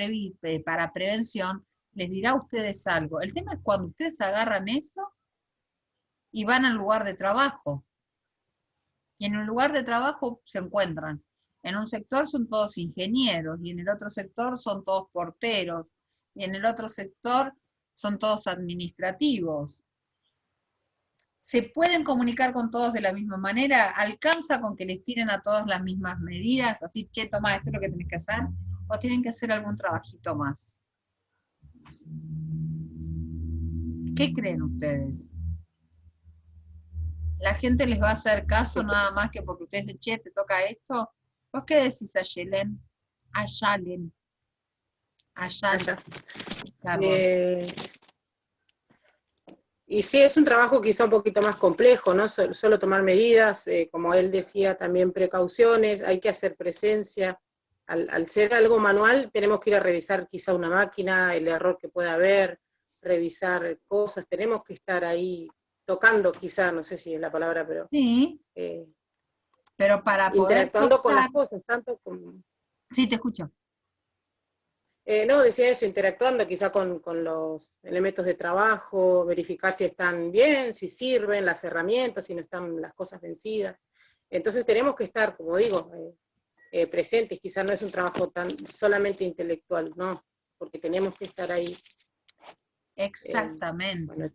para prevención, les dirá a ustedes algo. El tema es cuando ustedes agarran eso y van al lugar de trabajo. Y en el lugar de trabajo se encuentran. En un sector son todos ingenieros, y en el otro sector son todos porteros, y en el otro sector son todos administrativos. ¿Se pueden comunicar con todos de la misma manera? ¿Alcanza con que les tiren a todos las mismas medidas? Así, che, toma, esto es lo que tenés que hacer. ¿O tienen que hacer algún trabajito más? ¿Qué creen ustedes? ¿La gente les va a hacer caso nada más que porque ustedes dicen, che, te toca esto? ¿Vos qué decís, Ayelen? Ayalen. Y sí, es un trabajo quizá un poquito más complejo, ¿no? Solo tomar medidas, como él decía, también precauciones, hay que hacer presencia. Al ser algo manual, tenemos que ir a revisar quizá una máquina, el error que pueda haber, revisar cosas, tenemos que estar ahí tocando quizá, no sé si es la palabra, pero... Sí, pero para poder interactuando tocar... con las cosas, tanto como... Sí, te escucho. No, decía eso, interactuando quizá con los elementos de trabajo, verificar si están bien, si sirven las herramientas, si no están las cosas vencidas. Entonces tenemos que estar, como digo, presentes, quizá no es un trabajo tan solamente intelectual, no, porque tenemos que estar ahí. Exactamente.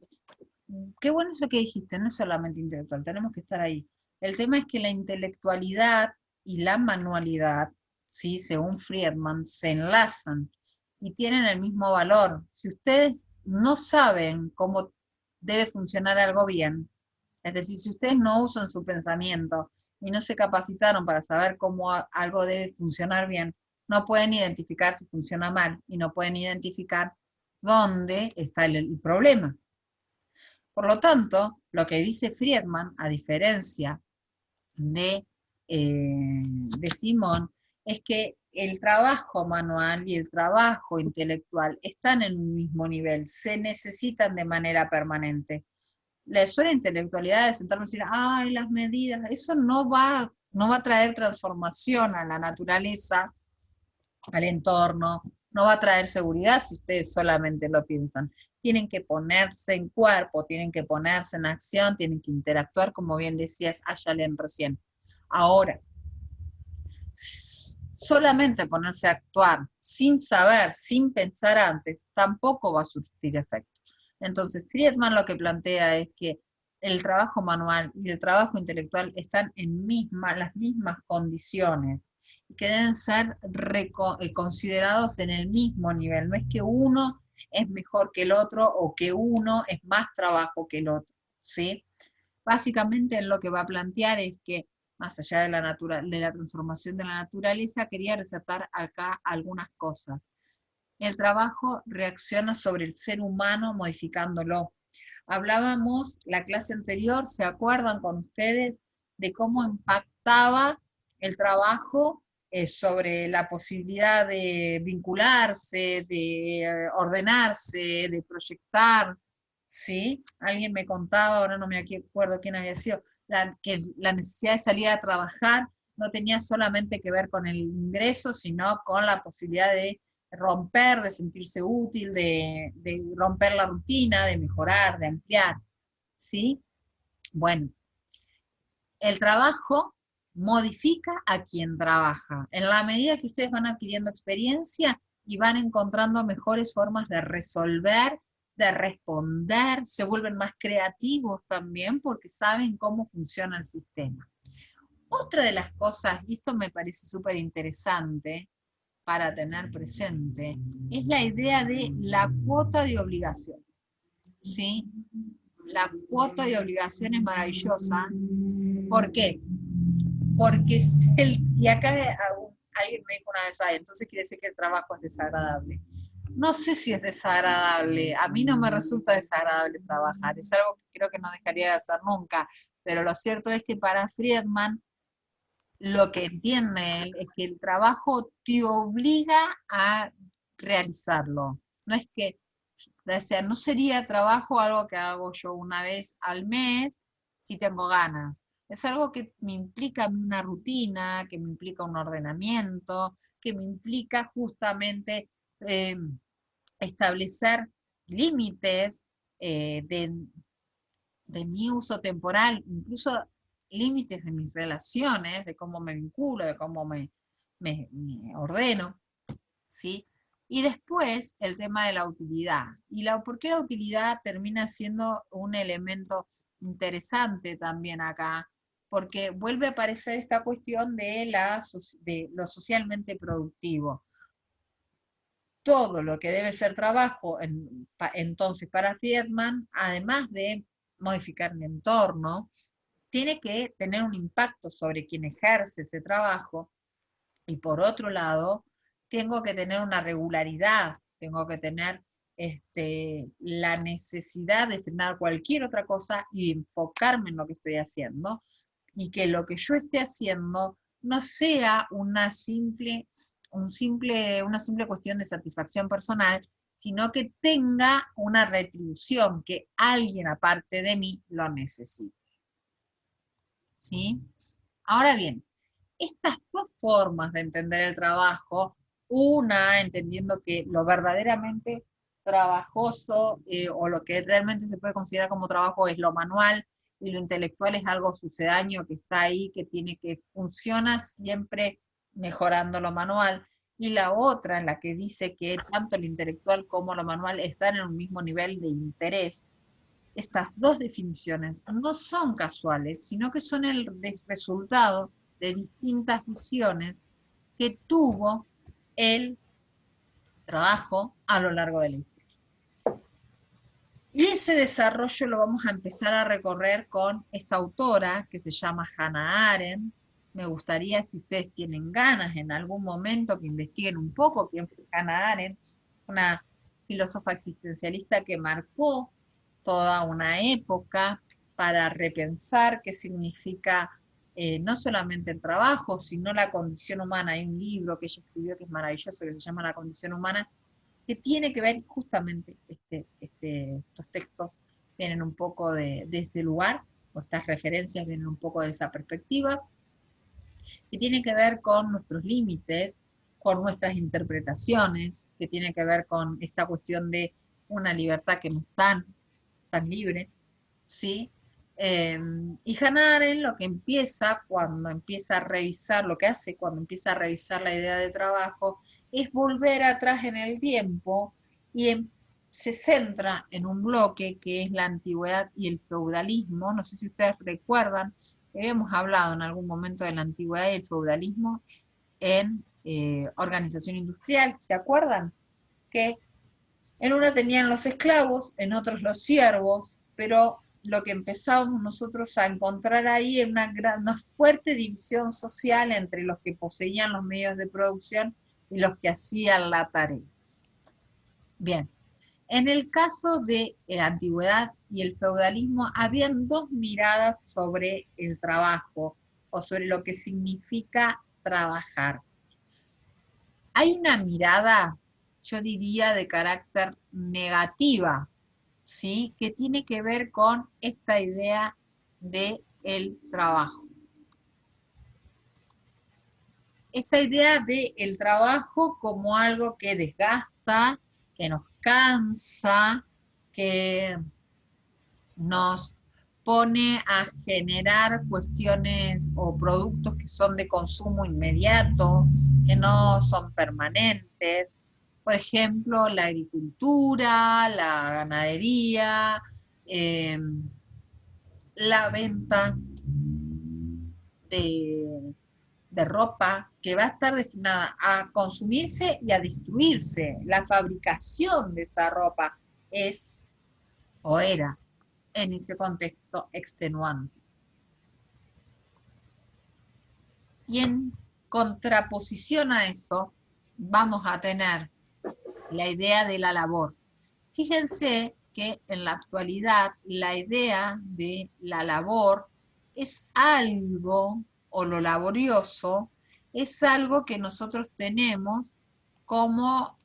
Qué bueno eso que dijiste, no es solamente intelectual, tenemos que estar ahí. El tema es que la intelectualidad y la manualidad, ¿sí? Según Friedman, se enlazan y tienen el mismo valor. Si ustedes no saben cómo debe funcionar algo bien, es decir, si ustedes no usan su pensamiento y no se capacitaron para saber cómo algo debe funcionar bien, no pueden identificar si funciona mal y no pueden identificar dónde está el problema. Por lo tanto, lo que dice Friedman, a diferencia de Simón, es que el trabajo manual y el trabajo intelectual están en un mismo nivel, se necesitan de manera permanente. La sola intelectualidad de sentarme y decir, ay, las medidas, eso no va a traer transformación a la naturaleza, al entorno, no va a traer seguridad si ustedes solamente lo piensan. Tienen que ponerse en cuerpo, tienen que ponerse en acción, tienen que interactuar, como bien decías Ayalen recién. Ahora, solamente ponerse a actuar sin saber, sin pensar antes, tampoco va a surtir efecto. Entonces, Friedman lo que plantea es que el trabajo manual y el trabajo intelectual están en las mismas condiciones, y que deben ser considerados en el mismo nivel. No es que uno es mejor que el otro o que uno es más trabajo que el otro, ¿sí? Básicamente lo que va a plantear es que, más allá de la transformación de la naturaleza, quería resaltar acá algunas cosas. El trabajo reacciona sobre el ser humano modificándolo. Hablábamos la clase anterior, ¿se acuerdan con ustedes de cómo impactaba el trabajo sobre la posibilidad de vincularse, de ordenarse, de proyectar? ¿Sí? Alguien me contaba, ahora no me acuerdo quién había sido, que la necesidad de salir a trabajar no tenía solamente que ver con el ingreso, sino con la posibilidad de romper, de sentirse útil, de romper la rutina, de mejorar, de ampliar, ¿sí? Bueno, el trabajo modifica a quien trabaja. En la medida que ustedes van adquiriendo experiencia y van encontrando mejores formas de resolver, de responder, se vuelven más creativos también porque saben cómo funciona el sistema. Otra de las cosas, y esto me parece súper interesante para tener presente, es la idea de la cuota de obligación. ¿Sí? La cuota de obligación es maravillosa. ¿Por qué? Porque y acá alguien me dijo una vez, entonces quiere decir que el trabajo es desagradable. No sé si es desagradable, a mí no me resulta desagradable trabajar, es algo que creo que no dejaría de hacer nunca, pero lo cierto es que para Friedman, lo que entiende él es que el trabajo te obliga a realizarlo. No es que, o sea, no sería trabajo algo que hago yo una vez al mes si tengo ganas. Es algo que me implica una rutina, que me implica un ordenamiento, que me implica justamente establecer límites de mi uso temporal, incluso límites de mis relaciones, de cómo me vinculo, de cómo me ordeno, ¿sí? Y después el tema de la utilidad. ¿Por qué la utilidad termina siendo un elemento interesante también acá? Porque vuelve a aparecer esta cuestión de lo socialmente productivo. Todo lo que debe ser trabajo, entonces para Friedman, además de modificar mi entorno, tiene que tener un impacto sobre quien ejerce ese trabajo, y por otro lado, tengo que tener una regularidad, tengo que tener la necesidad de frenar cualquier otra cosa y enfocarme en lo que estoy haciendo, y que lo que yo esté haciendo no sea una simple cuestión de satisfacción personal, sino que tenga una retribución, que alguien aparte de mí lo necesite. ¿Sí? Ahora bien, estas dos formas de entender el trabajo, una entendiendo que lo verdaderamente trabajoso o lo que realmente se puede considerar como trabajo es lo manual, y lo intelectual es algo sucedáneo que está ahí, que funciona siempre mejorando lo manual, y la otra en la que dice que tanto lo intelectual como lo manual están en un mismo nivel de interés. Estas dos definiciones no son casuales, sino que son el resultado de distintas visiones que tuvo el trabajo a lo largo de la historia. Y ese desarrollo lo vamos a empezar a recorrer con esta autora que se llama Hannah Arendt. Me gustaría, si ustedes tienen ganas en algún momento, que investiguen un poco quién fue Hannah Arendt, una filósofa existencialista que marcó toda una época para repensar qué significa no solamente el trabajo, sino la condición humana. Hay un libro que ella escribió que es maravilloso, que se llama La condición humana, que tiene que ver justamente, estos textos vienen un poco de ese lugar, o estas referencias vienen un poco de esa perspectiva, que tiene que ver con nuestros límites, con nuestras interpretaciones, que tiene que ver con esta cuestión de una libertad que no es tan libre, ¿sí? Y Hannah Arendt lo que empieza, cuando empieza a revisar, lo que hace cuando empieza a revisar la idea de trabajo, es volver atrás en el tiempo y se centra en un bloque que es la antigüedad y el feudalismo. No sé si ustedes recuerdan, habíamos hablado en algún momento de la antigüedad y el feudalismo en organización industrial, ¿se acuerdan? Que en una tenían los esclavos, en otros los siervos, pero lo que empezábamos nosotros a encontrar ahí es una fuerte división social entre los que poseían los medios de producción y los que hacían la tarea. Bien, en el caso de la antigüedad y el feudalismo, habían dos miradas sobre el trabajo, o sobre lo que significa trabajar. Hay una mirada, yo diría, de carácter negativa, ¿sí? Que tiene que ver con esta idea del trabajo. Esta idea del trabajo como algo que desgasta, que nos cansa, que nos pone a generar cuestiones o productos que son de consumo inmediato, que no son permanentes. Por ejemplo, la agricultura, la ganadería, la venta de ropa, que va a estar destinada a consumirse y a destruirse. La fabricación de esa ropa es, o era, en ese contexto extenuante. Y en contraposición a eso, vamos a tener la idea de la labor. Fíjense que en la actualidad la idea de la labor es algo, o lo laborioso, es algo que nosotros tenemos como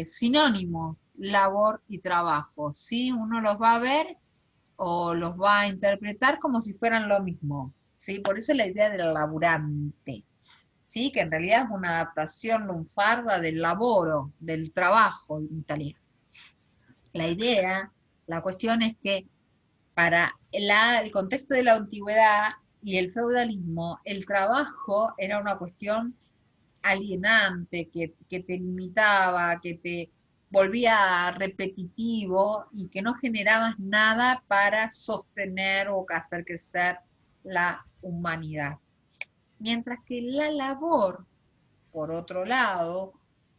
sinónimos, labor y trabajo, ¿sí? Uno los va a ver o los va a interpretar como si fueran lo mismo, ¿sí? Por eso la idea del laburante, ¿sí? Que en realidad es una adaptación lunfarda del lavoro, del trabajo en italiano. La cuestión es que para el contexto de la antigüedad y el feudalismo, el trabajo era una cuestión alienante, que te limitaba, que te volvía repetitivo y que no generabas nada para sostener o hacer crecer la humanidad. Mientras que la labor, por otro lado,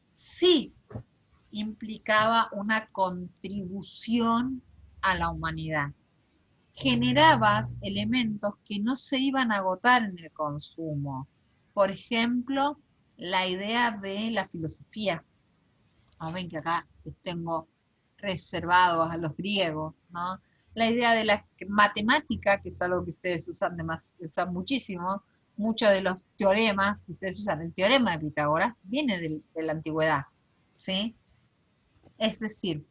sí implicaba una contribución a la humanidad. Generabas elementos que no se iban a agotar en el consumo. Por ejemplo, la idea de la filosofía. Ven que acá les tengo reservados a los griegos, ¿no? La idea de la matemática, que es algo que ustedes usan muchísimo, muchos de los teoremas que ustedes usan, el teorema de Pitágoras, viene de la antigüedad, ¿sí? Es decir,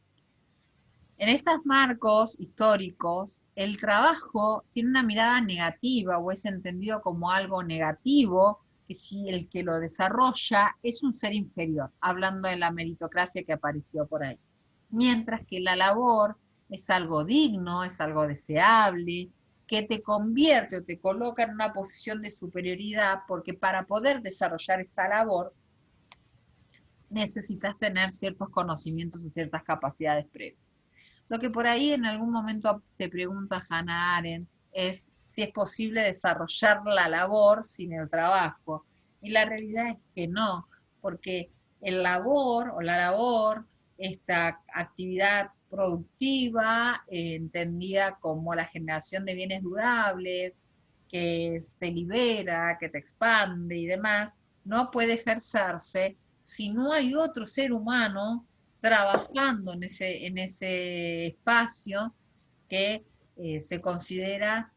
en estos marcos históricos, el trabajo tiene una mirada negativa, o es entendido como algo negativo, que si el que lo desarrolla es un ser inferior, hablando de la meritocracia que apareció por ahí. Mientras que la labor es algo digno, es algo deseable, que te convierte o te coloca en una posición de superioridad, porque para poder desarrollar esa labor necesitas tener ciertos conocimientos o ciertas capacidades previas. Lo que por ahí en algún momento te pregunta Hannah Arendt es si es posible desarrollar la labor sin el trabajo. Y la realidad es que no, porque el labor o la labor, esta actividad productiva, entendida como la generación de bienes durables, que te libera, que te expande y demás, no puede ejercerse si no hay otro ser humano trabajando en ese espacio que se considera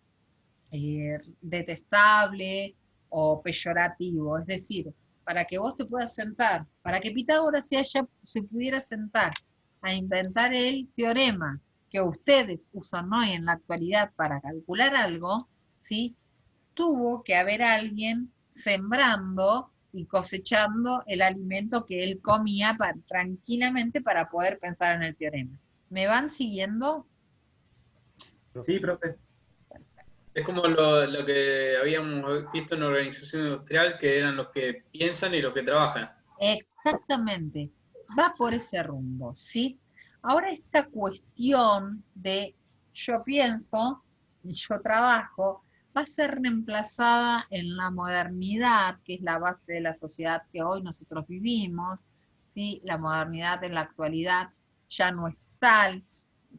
detestable o peyorativo. Es decir, para que vos te puedas sentar, para que Pitágoras se pudiera sentar a inventar el teorema que ustedes usan hoy en la actualidad para calcular algo, ¿sí? Tuvo que haber alguien sembrando y cosechando el alimento que él comía tranquilamente para poder pensar en el teorema. ¿Me van siguiendo? Sí, profe. Es como lo que habíamos visto en la organización industrial, que eran los que piensan y los que trabajan. Exactamente, va por ese rumbo, ¿sí? Ahora esta cuestión de yo pienso y yo trabajo va a ser reemplazada en la modernidad, que es la base de la sociedad que hoy nosotros vivimos, ¿sí? La modernidad en la actualidad ya no es tal,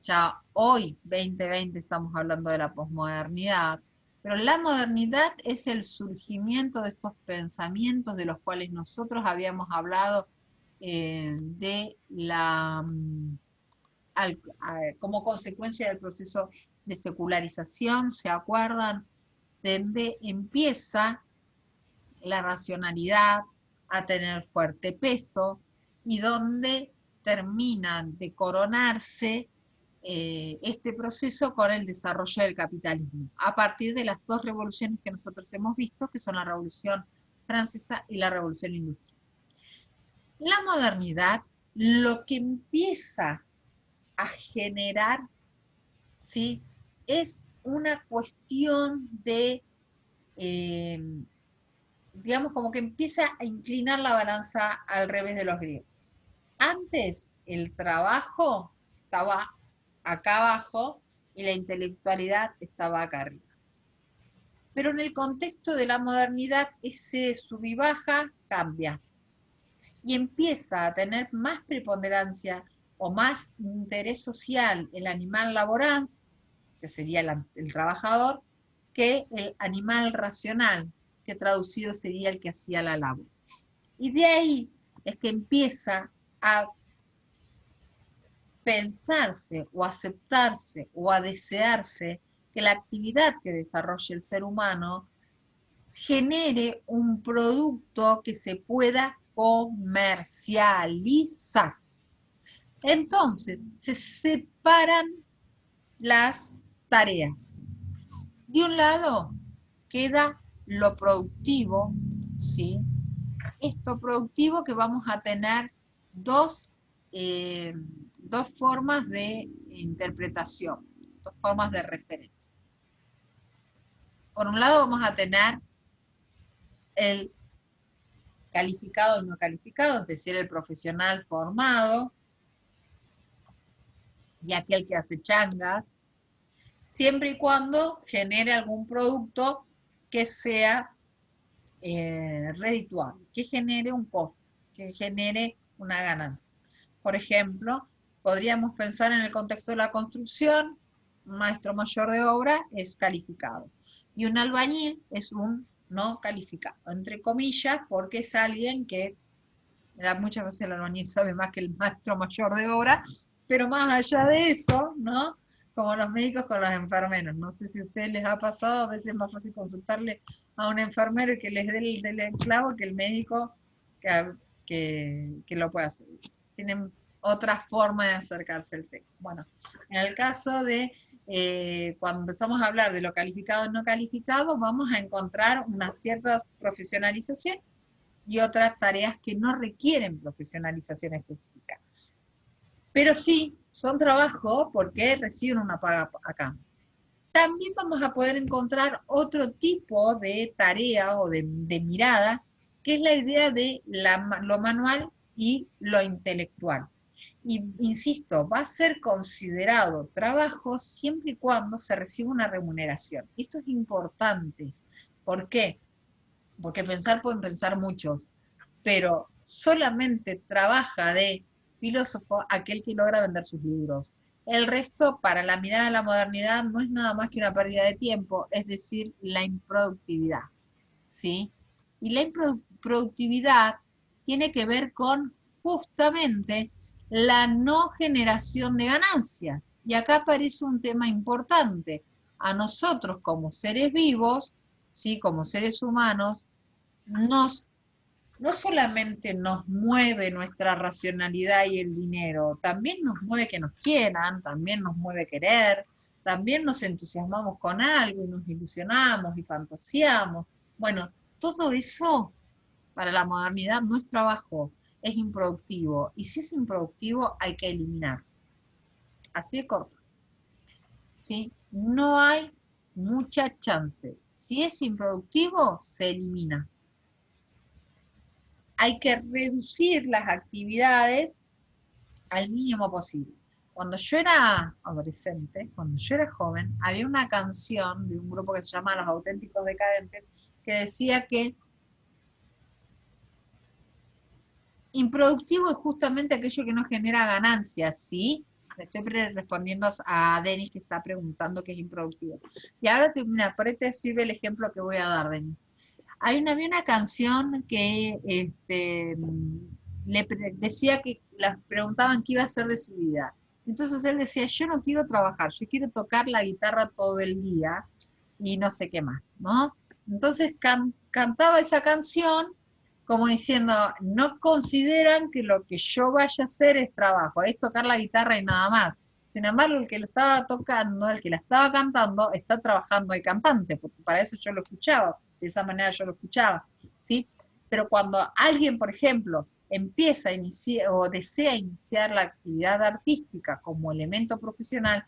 ya hoy, 2020, estamos hablando de la posmodernidad, pero la modernidad es el surgimiento de estos pensamientos de los cuales nosotros habíamos hablado como consecuencia del proceso de secularización, ¿se acuerdan? Donde empieza la racionalidad a tener fuerte peso y donde termina de coronarse este proceso con el desarrollo del capitalismo, a partir de las dos revoluciones que nosotros hemos visto, que son la Revolución Francesa y la Revolución Industrial. La modernidad lo que empieza a generar, ¿sí?, es una cuestión de, digamos, como que empieza a inclinar la balanza al revés de los griegos. Antes el trabajo estaba acá abajo y la intelectualidad estaba acá arriba. Pero en el contexto de la modernidad ese sub y baja cambia y empieza a tener más preponderancia o más interés social el animal laborans, que sería el trabajador, que el animal racional, que traducido sería el que hacía la labor. Y de ahí es que empieza a pensarse o aceptarse o a desearse que la actividad que desarrolle el ser humano genere un producto que se pueda comercializar. Entonces, se separan las tareas. De un lado queda lo productivo, ¿sí? Esto productivo que vamos a tener dos formas de interpretación, dos formas de referencia. Por un lado vamos a tener el calificado y no calificado, es decir, el profesional formado y aquel que hace changas, siempre y cuando genere algún producto que sea redituable, que genere un costo, que genere una ganancia. Por ejemplo, podríamos pensar en el contexto de la construcción, un maestro mayor de obra es calificado y un albañil es un no calificado, entre comillas, porque es alguien que muchas veces el albañil sabe más que el maestro mayor de obra, pero más allá de eso, ¿no? Como los médicos con los enfermeros. No sé si a ustedes les ha pasado, a veces es más fácil consultarle a un enfermero y que les dé el clavo que el médico que lo pueda hacer. Tienen otra forma de acercarse al tema. Bueno, en el caso de cuando empezamos a hablar de lo calificado y no calificado, vamos a encontrar una cierta profesionalización y otras tareas que no requieren profesionalización específica. Pero sí, son trabajo porque reciben una paga acá. También vamos a poder encontrar otro tipo de tarea o de mirada, que es la idea de lo manual y lo intelectual. Y insisto, va a ser considerado trabajo siempre y cuando se reciba una remuneración. Esto es importante. ¿Por qué? Porque pueden pensar muchos, pero solamente trabaja de filósofo aquel que logra vender sus libros. El resto, para la mirada de la modernidad, no es nada más que una pérdida de tiempo, es decir, la improductividad, ¿sí? Y la improductividad tiene que ver con justamente la no generación de ganancias. Y acá aparece un tema importante. A nosotros como seres vivos, ¿sí? Como seres humanos, no solamente nos mueve nuestra racionalidad y el dinero, también nos mueve que nos quieran, también nos mueve querer, también nos entusiasmamos con algo y nos ilusionamos y fantaseamos. Bueno, todo eso para la modernidad no es trabajo, es improductivo. Y si es improductivo hay que eliminar. Así de corto. ¿Sí? No hay mucha chance. Si es improductivo, se elimina. Hay que reducir las actividades al mínimo posible. Cuando yo era adolescente, cuando yo era joven, había una canción de un grupo que se llama Los Auténticos Decadentes, que decía que improductivo es justamente aquello que no genera ganancias, ¿sí? Le estoy respondiendo a Denis que está preguntando qué es improductivo. Y ahora, mira, por ahí te sirve el ejemplo que voy a dar, Denis. Había una canción que decía que las preguntaban qué iba a hacer de su vida. Entonces él decía, yo no quiero trabajar, yo quiero tocar la guitarra todo el día y no sé qué más, ¿no? Entonces cantaba esa canción como diciendo, no consideran que lo que yo vaya a hacer es trabajo, es tocar la guitarra y nada más. Sin embargo, el que lo estaba tocando, el que la estaba cantando, está trabajando de cantante, porque para eso yo lo escuchaba, de esa manera yo lo escuchaba, ¿sí? Pero cuando alguien, por ejemplo, empieza a iniciar o desea iniciar la actividad artística como elemento profesional,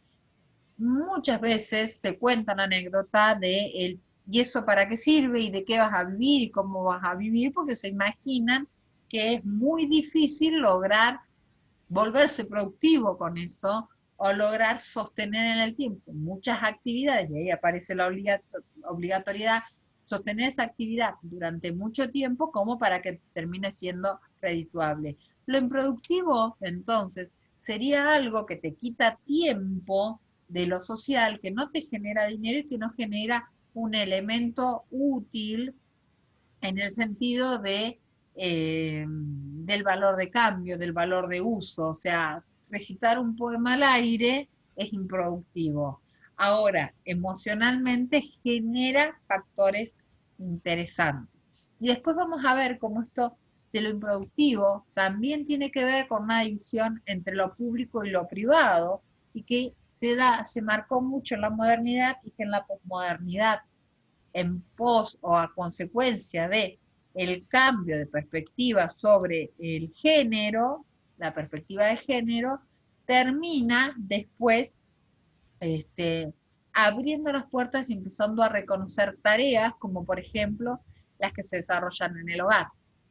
muchas veces se cuentan anécdotas de ¿y eso para qué sirve? ¿Y de qué vas a vivir? ¿Y cómo vas a vivir? Porque se imaginan que es muy difícil lograr volverse productivo con eso o lograr sostener en el tiempo muchas actividades, y ahí aparece la obligatoriedad, sostener esa actividad durante mucho tiempo como para que termine siendo redituable. Lo improductivo, entonces, sería algo que te quita tiempo de lo social, que no te genera dinero y que no genera un elemento útil en el sentido de, del valor de cambio, del valor de uso. O sea, recitar un poema al aire es improductivo. Ahora, emocionalmente genera factores interesantes. Y después vamos a ver cómo esto de lo improductivo también tiene que ver con una división entre lo público y lo privado, y que se marcó mucho en la modernidad y que en la posmodernidad, en pos o a consecuencia de el cambio de perspectiva sobre el género, la perspectiva de género, termina después abriendo las puertas y empezando a reconocer tareas como por ejemplo las que se desarrollan en el hogar,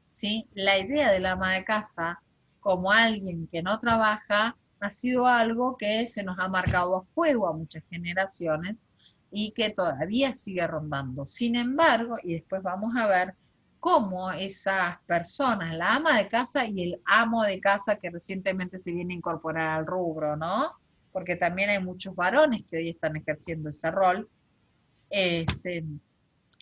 ¿sí? La idea del ama de casa como alguien que no trabaja ha sido algo que se nos ha marcado a fuego a muchas generaciones y que todavía sigue rondando. Sin embargo, y después vamos a ver cómo esas personas, la ama de casa y el amo de casa que recientemente se viene a incorporar al rubro, ¿no? Porque también hay muchos varones que hoy están ejerciendo ese rol.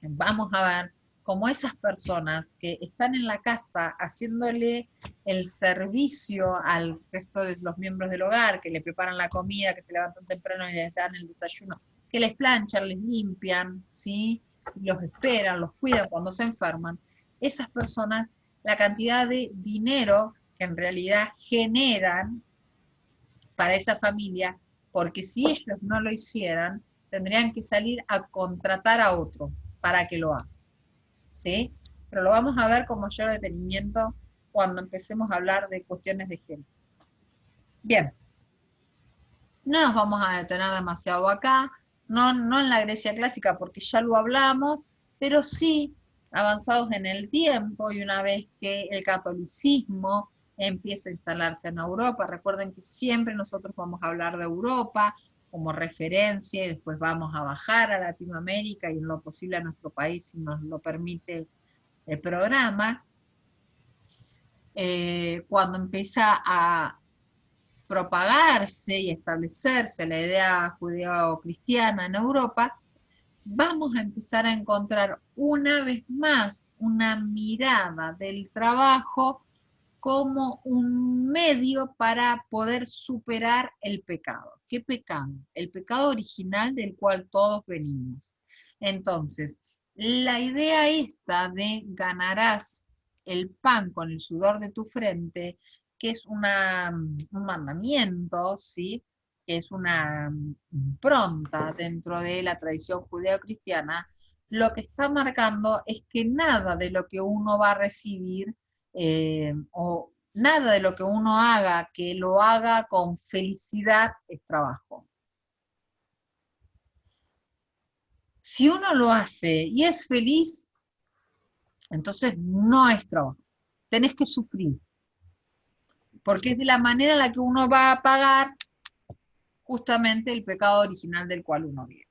Vamos a ver cómo esas personas que están en la casa haciéndole el servicio al resto de los miembros del hogar, que le preparan la comida, que se levantan temprano y les dan el desayuno, que les planchan, les limpian, ¿sí? Los esperan, los cuidan cuando se enferman, esas personas, la cantidad de dinero que en realidad generan para esa familia, porque si ellos no lo hicieran, tendrían que salir a contratar a otro para que lo haga, ¿sí? Pero lo vamos a ver con mayor detenimiento cuando empecemos a hablar de cuestiones de género. Bien, no nos vamos a detener demasiado acá, no en la Grecia clásica porque ya lo hablamos, pero sí avanzados en el tiempo y una vez que el catolicismo empieza a instalarse en Europa. Recuerden que siempre nosotros vamos a hablar de Europa como referencia y después vamos a bajar a Latinoamérica y en lo posible a nuestro país si nos lo permite el programa. Cuando empieza a propagarse y establecerse la idea judeo-cristiana en Europa, vamos a empezar a encontrar una vez más una mirada del trabajo como un medio para poder superar el pecado. ¿Qué pecado? El pecado original del cual todos venimos. Entonces, la idea esta de ganarás el pan con el sudor de tu frente, que es un mandamiento, ¿sí? Que es una impronta dentro de la tradición judeo-cristiana, lo que está marcando es que nada de lo que uno va a recibir o nada de lo que uno haga que lo haga con felicidad es trabajo. Si uno lo hace y es feliz, entonces no es trabajo. Tenés que sufrir. Porque es de la manera en la que uno va a pagar justamente el pecado original del cual uno vive.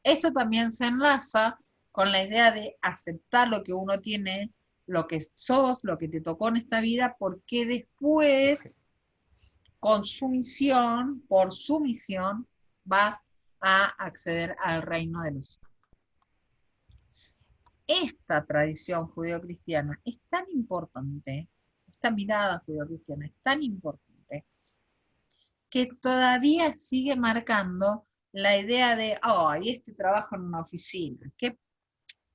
Esto también se enlaza con la idea de aceptar lo que uno tiene, lo que sos, lo que te tocó en esta vida, porque después, con su misión, por su misión, vas a acceder al reino de los cielos. Esta tradición judeocristiana es tan importante, esta mirada judeocristiana es tan importante, que todavía sigue marcando la idea de, ay, este trabajo en una oficina,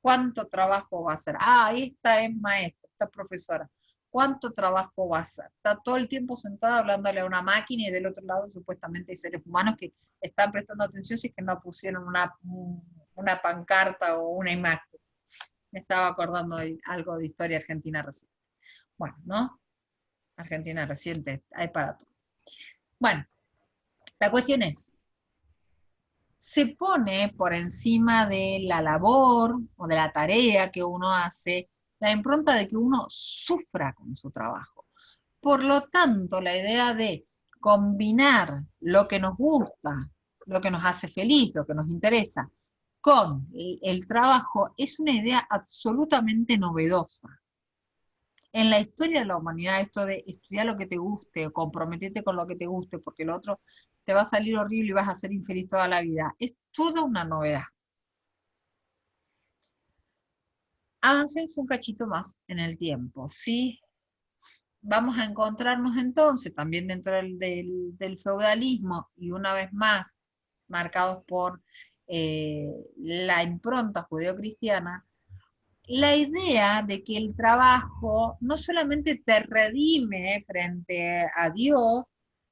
¿cuánto trabajo va a hacer? Ah, esta es maestra, esta profesora, ¿cuánto trabajo va a hacer? Está todo el tiempo sentada hablándole a una máquina y del otro lado supuestamente hay seres humanos que están prestando atención si es que no pusieron una pancarta o una imagen. Me estaba acordando algo de historia argentina reciente. Bueno, ¿no? Argentina reciente, hay para todo. Bueno, la cuestión es, se pone por encima de la labor o de la tarea que uno hace, la impronta de que uno sufra con su trabajo. Por lo tanto, la idea de combinar lo que nos gusta, lo que nos hace feliz, lo que nos interesa, con el trabajo es una idea absolutamente novedosa. En la historia de la humanidad, esto de estudiar lo que te guste, o comprometerte con lo que te guste, porque lo otro te va a salir horrible y vas a ser infeliz toda la vida, es toda una novedad. Avancemos un cachito más en el tiempo, ¿sí? Vamos a encontrarnos entonces también dentro del feudalismo, y una vez más marcados por la impronta judeocristiana, la idea de que el trabajo no solamente te redime frente a Dios,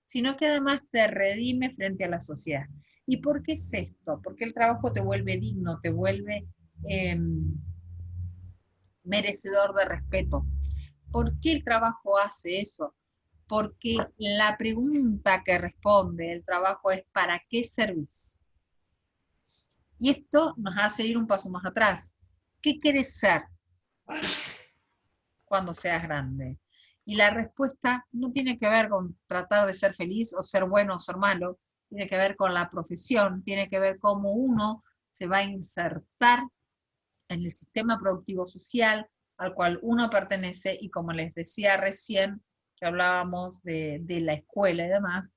sino que además te redime frente a la sociedad. ¿Y por qué es esto? Porque el trabajo te vuelve digno, te vuelve merecedor de respeto. ¿Por qué el trabajo hace eso? Porque la pregunta que responde el trabajo es ¿para qué servís? Y esto nos hace ir un paso más atrás. ¿Qué querés ser cuando seas grande? Y la respuesta no tiene que ver con tratar de ser feliz o ser bueno o ser malo, tiene que ver con la profesión, tiene que ver cómo uno se va a insertar en el sistema productivo social al cual uno pertenece, y como les decía recién, que hablábamos de la escuela y demás,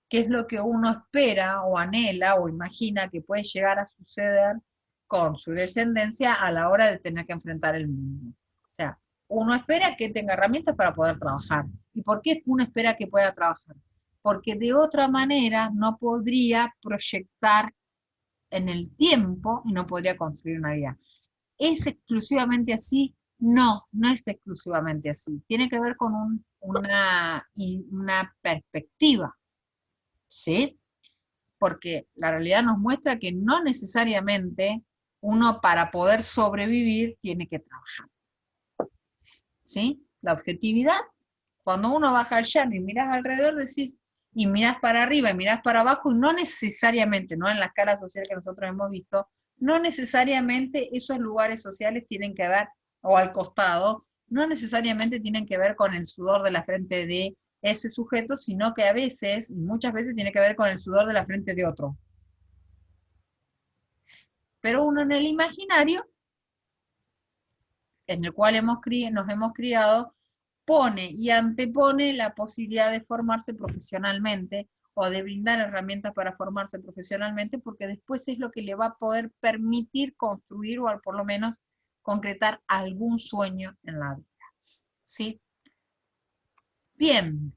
qué es lo que uno espera o anhela o imagina que puede llegar a suceder con su descendencia a la hora de tener que enfrentar el mundo. O sea, uno espera que tenga herramientas para poder trabajar. ¿Y por qué uno espera que pueda trabajar? Porque de otra manera no podría proyectar en el tiempo y no podría construir una vida. ¿Es exclusivamente así? No, no es exclusivamente así. Tiene que ver con una perspectiva, ¿sí? Porque la realidad nos muestra que no necesariamente uno para poder sobrevivir tiene que trabajar, ¿sí? La objetividad, cuando uno baja al llano y miras alrededor, decís, y mirás para arriba y mirás para abajo, y no necesariamente, ¿no? En la escala social que nosotros hemos visto, no necesariamente esos lugares sociales tienen que ver, o al costado, no necesariamente tienen que ver con el sudor de la frente de ese sujeto, sino que a veces, y muchas veces, tiene que ver con el sudor de la frente de otro. Pero uno en el imaginario, en el cual nos hemos criado, pone y antepone la posibilidad de formarse profesionalmente, o de brindar herramientas para formarse profesionalmente, porque después es lo que le va a poder permitir construir, o por lo menos concretar algún sueño en la vida, ¿sí? Bien.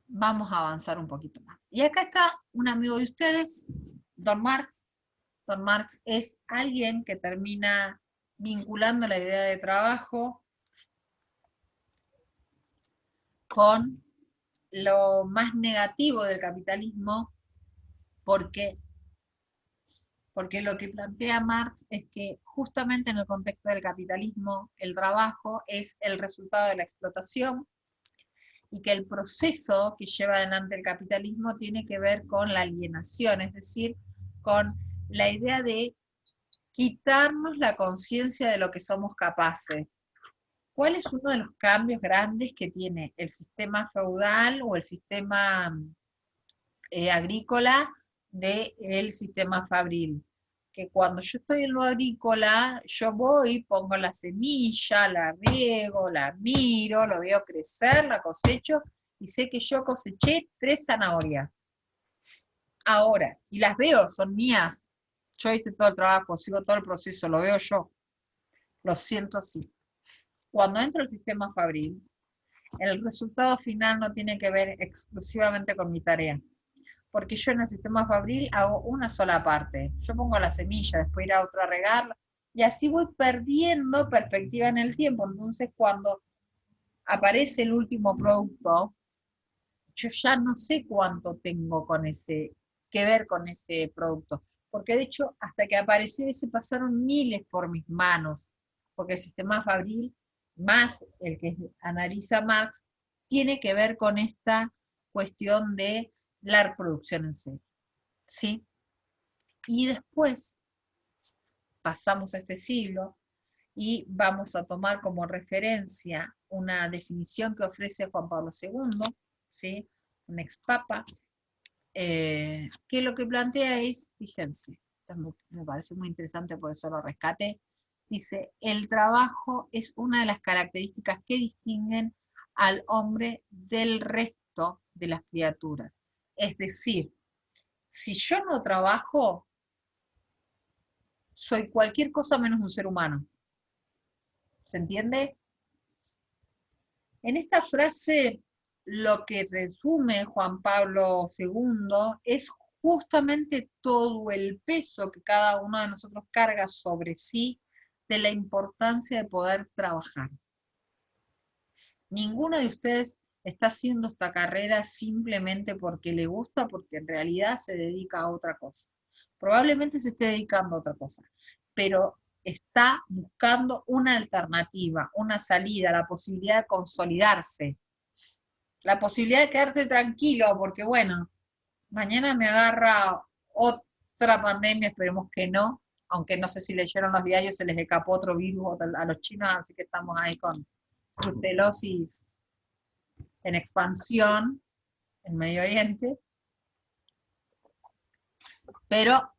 Vamos a avanzar un poquito más. Y acá está un amigo de ustedes, Don Marx. Don Marx es alguien que termina vinculando la idea de trabajo con lo más negativo del capitalismo, porque lo que plantea Marx es que justamente en el contexto del capitalismo el trabajo es el resultado de la explotación y que el proceso que lleva adelante el capitalismo tiene que ver con la alienación, es decir, con la idea de quitarnos la conciencia de lo que somos capaces. ¿Cuál es uno de los cambios grandes que tiene el sistema feudal o el sistema agrícola del sistema fabril? Que cuando yo estoy en lo agrícola, yo voy, pongo la semilla, la riego, la miro, lo veo crecer, la cosecho, y sé que yo coseché 3 zanahorias. Ahora, y las veo, son mías. Yo hice todo el trabajo, sigo todo el proceso, lo veo yo. Lo siento así. Cuando entro al sistema fabril, el resultado final no tiene que ver exclusivamente con mi tarea. Porque yo en el sistema fabril hago una sola parte. Yo pongo la semilla, después ir a otro a regarla, y así voy perdiendo perspectiva en el tiempo. Entonces, cuando aparece el último producto, yo ya no sé cuánto tengo que ver con ese producto. Porque de hecho, hasta que apareció ese pasaron miles por mis manos. Porque el sistema fabril, más el que analiza Marx, tiene que ver con esta cuestión de la reproducción en serie, ¿sí? Y después pasamos a este siglo y vamos a tomar como referencia una definición que ofrece Juan Pablo II, ¿sí? Un expapa, que lo que plantea es, fíjense, esto me parece muy interesante, por eso lo rescaté, dice, el trabajo es una de las características que distinguen al hombre del resto de las criaturas. Es decir, si yo no trabajo, soy cualquier cosa menos un ser humano. ¿Se entiende? En esta frase, lo que resume Juan Pablo II es justamente todo el peso que cada uno de nosotros carga sobre sí de la importancia de poder trabajar. Ninguno de ustedes está haciendo esta carrera simplemente porque le gusta, porque en realidad se dedica a otra cosa. Probablemente se esté dedicando a otra cosa, pero está buscando una alternativa, una salida, la posibilidad de consolidarse, la posibilidad de quedarse tranquilo, porque bueno, mañana me agarra otra pandemia, esperemos que no, aunque no sé si leyeron los diarios, se les escapó otro virus a los chinos, así que estamos ahí con brucelosis en expansión en Medio Oriente, pero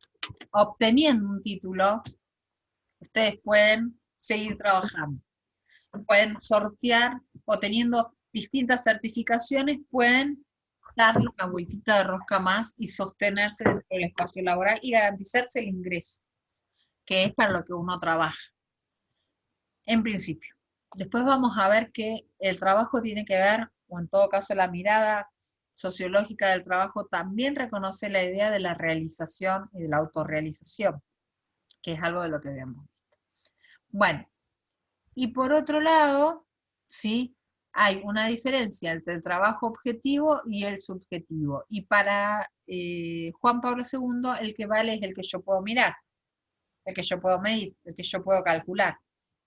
obteniendo un título, ustedes pueden seguir trabajando, pueden sortear, o teniendo distintas certificaciones, pueden darle una vueltita de rosca más y sostenerse dentro del espacio laboral y garantizarse el ingreso, que es para lo que uno trabaja, en principio. Después vamos a ver que el trabajo tiene que ver, o en todo caso la mirada sociológica del trabajo también reconoce la idea de la realización y de la autorrealización, que es algo de lo que habíamos visto. Bueno, y por otro lado, ¿sí? Hay una diferencia entre el trabajo objetivo y el subjetivo. Y para Juan Pablo II, el que vale es el que yo puedo mirar, el que yo puedo medir, el que yo puedo calcular.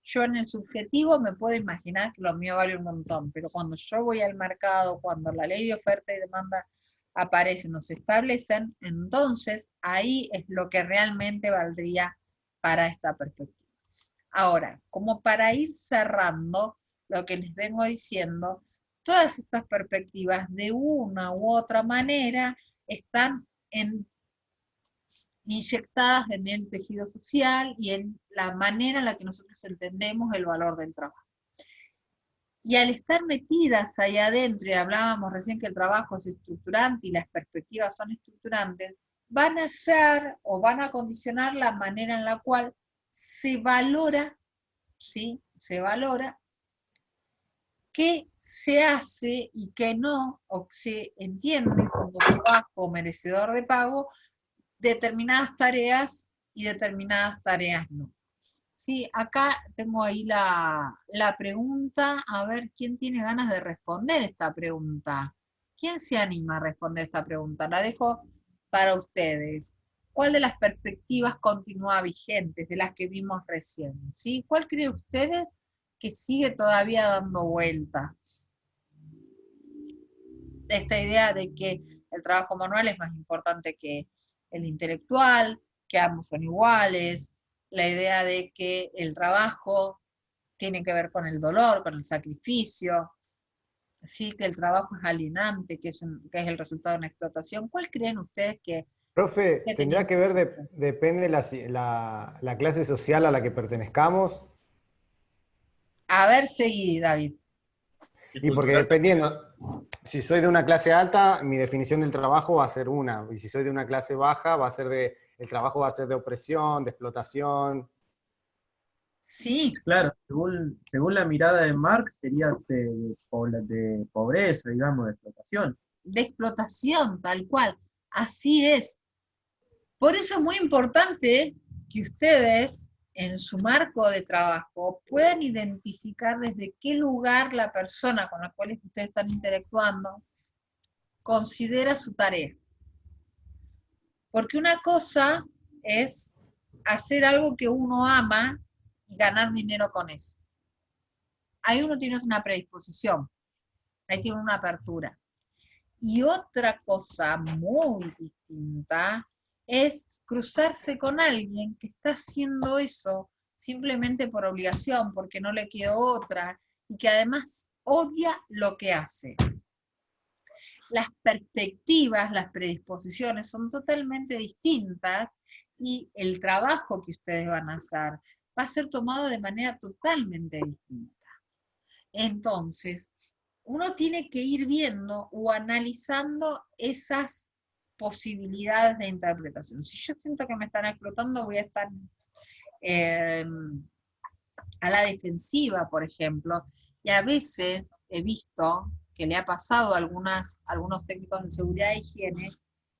Yo en el subjetivo me puedo imaginar que lo mío vale un montón, pero cuando yo voy al mercado, cuando la ley de oferta y demanda aparece, nos establecen, entonces ahí es lo que realmente valdría para esta perspectiva. Ahora, como para ir cerrando lo que les vengo diciendo, todas estas perspectivas de una u otra manera están inyectadas en el tejido social y en la manera en la que nosotros entendemos el valor del trabajo. Y al estar metidas ahí adentro, y hablábamos recién que el trabajo es estructurante y las perspectivas son estructurantes, van a ser o van a condicionar la manera en la cual se valora, ¿sí? Se valora qué se hace y qué no, o se entiende como trabajo merecedor de pago, determinadas tareas y determinadas tareas no. Sí, acá tengo ahí la pregunta, a ver quién tiene ganas de responder esta pregunta. ¿Quién se anima a responder esta pregunta? La dejo para ustedes. ¿Cuál de las perspectivas continúa vigentes, de las que vimos recién? ¿Sí? ¿Cuál creen ustedes que sigue todavía dando vuelta? Esta idea de que el trabajo manual es más importante que el intelectual, que ambos son iguales, la idea de que el trabajo tiene que ver con el dolor, con el sacrificio, ¿sí? Que el trabajo es alienante, que es el resultado de una explotación. ¿Cuál creen ustedes que... Profe, ¿tendrá que ver, depende la clase social a la que pertenezcamos? A ver, seguí, David. Y porque dependiendo, si soy de una clase alta, mi definición del trabajo va a ser una, y si soy de una clase baja, el trabajo va a ser de opresión, de explotación. Sí. Claro, según la mirada de Marx, sería de pobreza, digamos, de explotación. De explotación, tal cual. Así es. Por eso es muy importante que ustedes, en su marco de trabajo, puedan identificar desde qué lugar la persona con la cual ustedes están interactuando considera su tarea. Porque una cosa es hacer algo que uno ama y ganar dinero con eso. Ahí uno tiene una predisposición, ahí tiene una apertura. Y otra cosa muy distinta es cruzarse con alguien que está haciendo eso simplemente por obligación, porque no le quedó otra, y que además odia lo que hace. Las perspectivas, las predisposiciones son totalmente distintas y el trabajo que ustedes van a hacer va a ser tomado de manera totalmente distinta. Entonces, uno tiene que ir viendo o analizando esas posibilidades de interpretación. Si yo siento que me están explotando, voy a estar a la defensiva, por ejemplo, y a veces he visto que le ha pasado a algunos técnicos de seguridad e higiene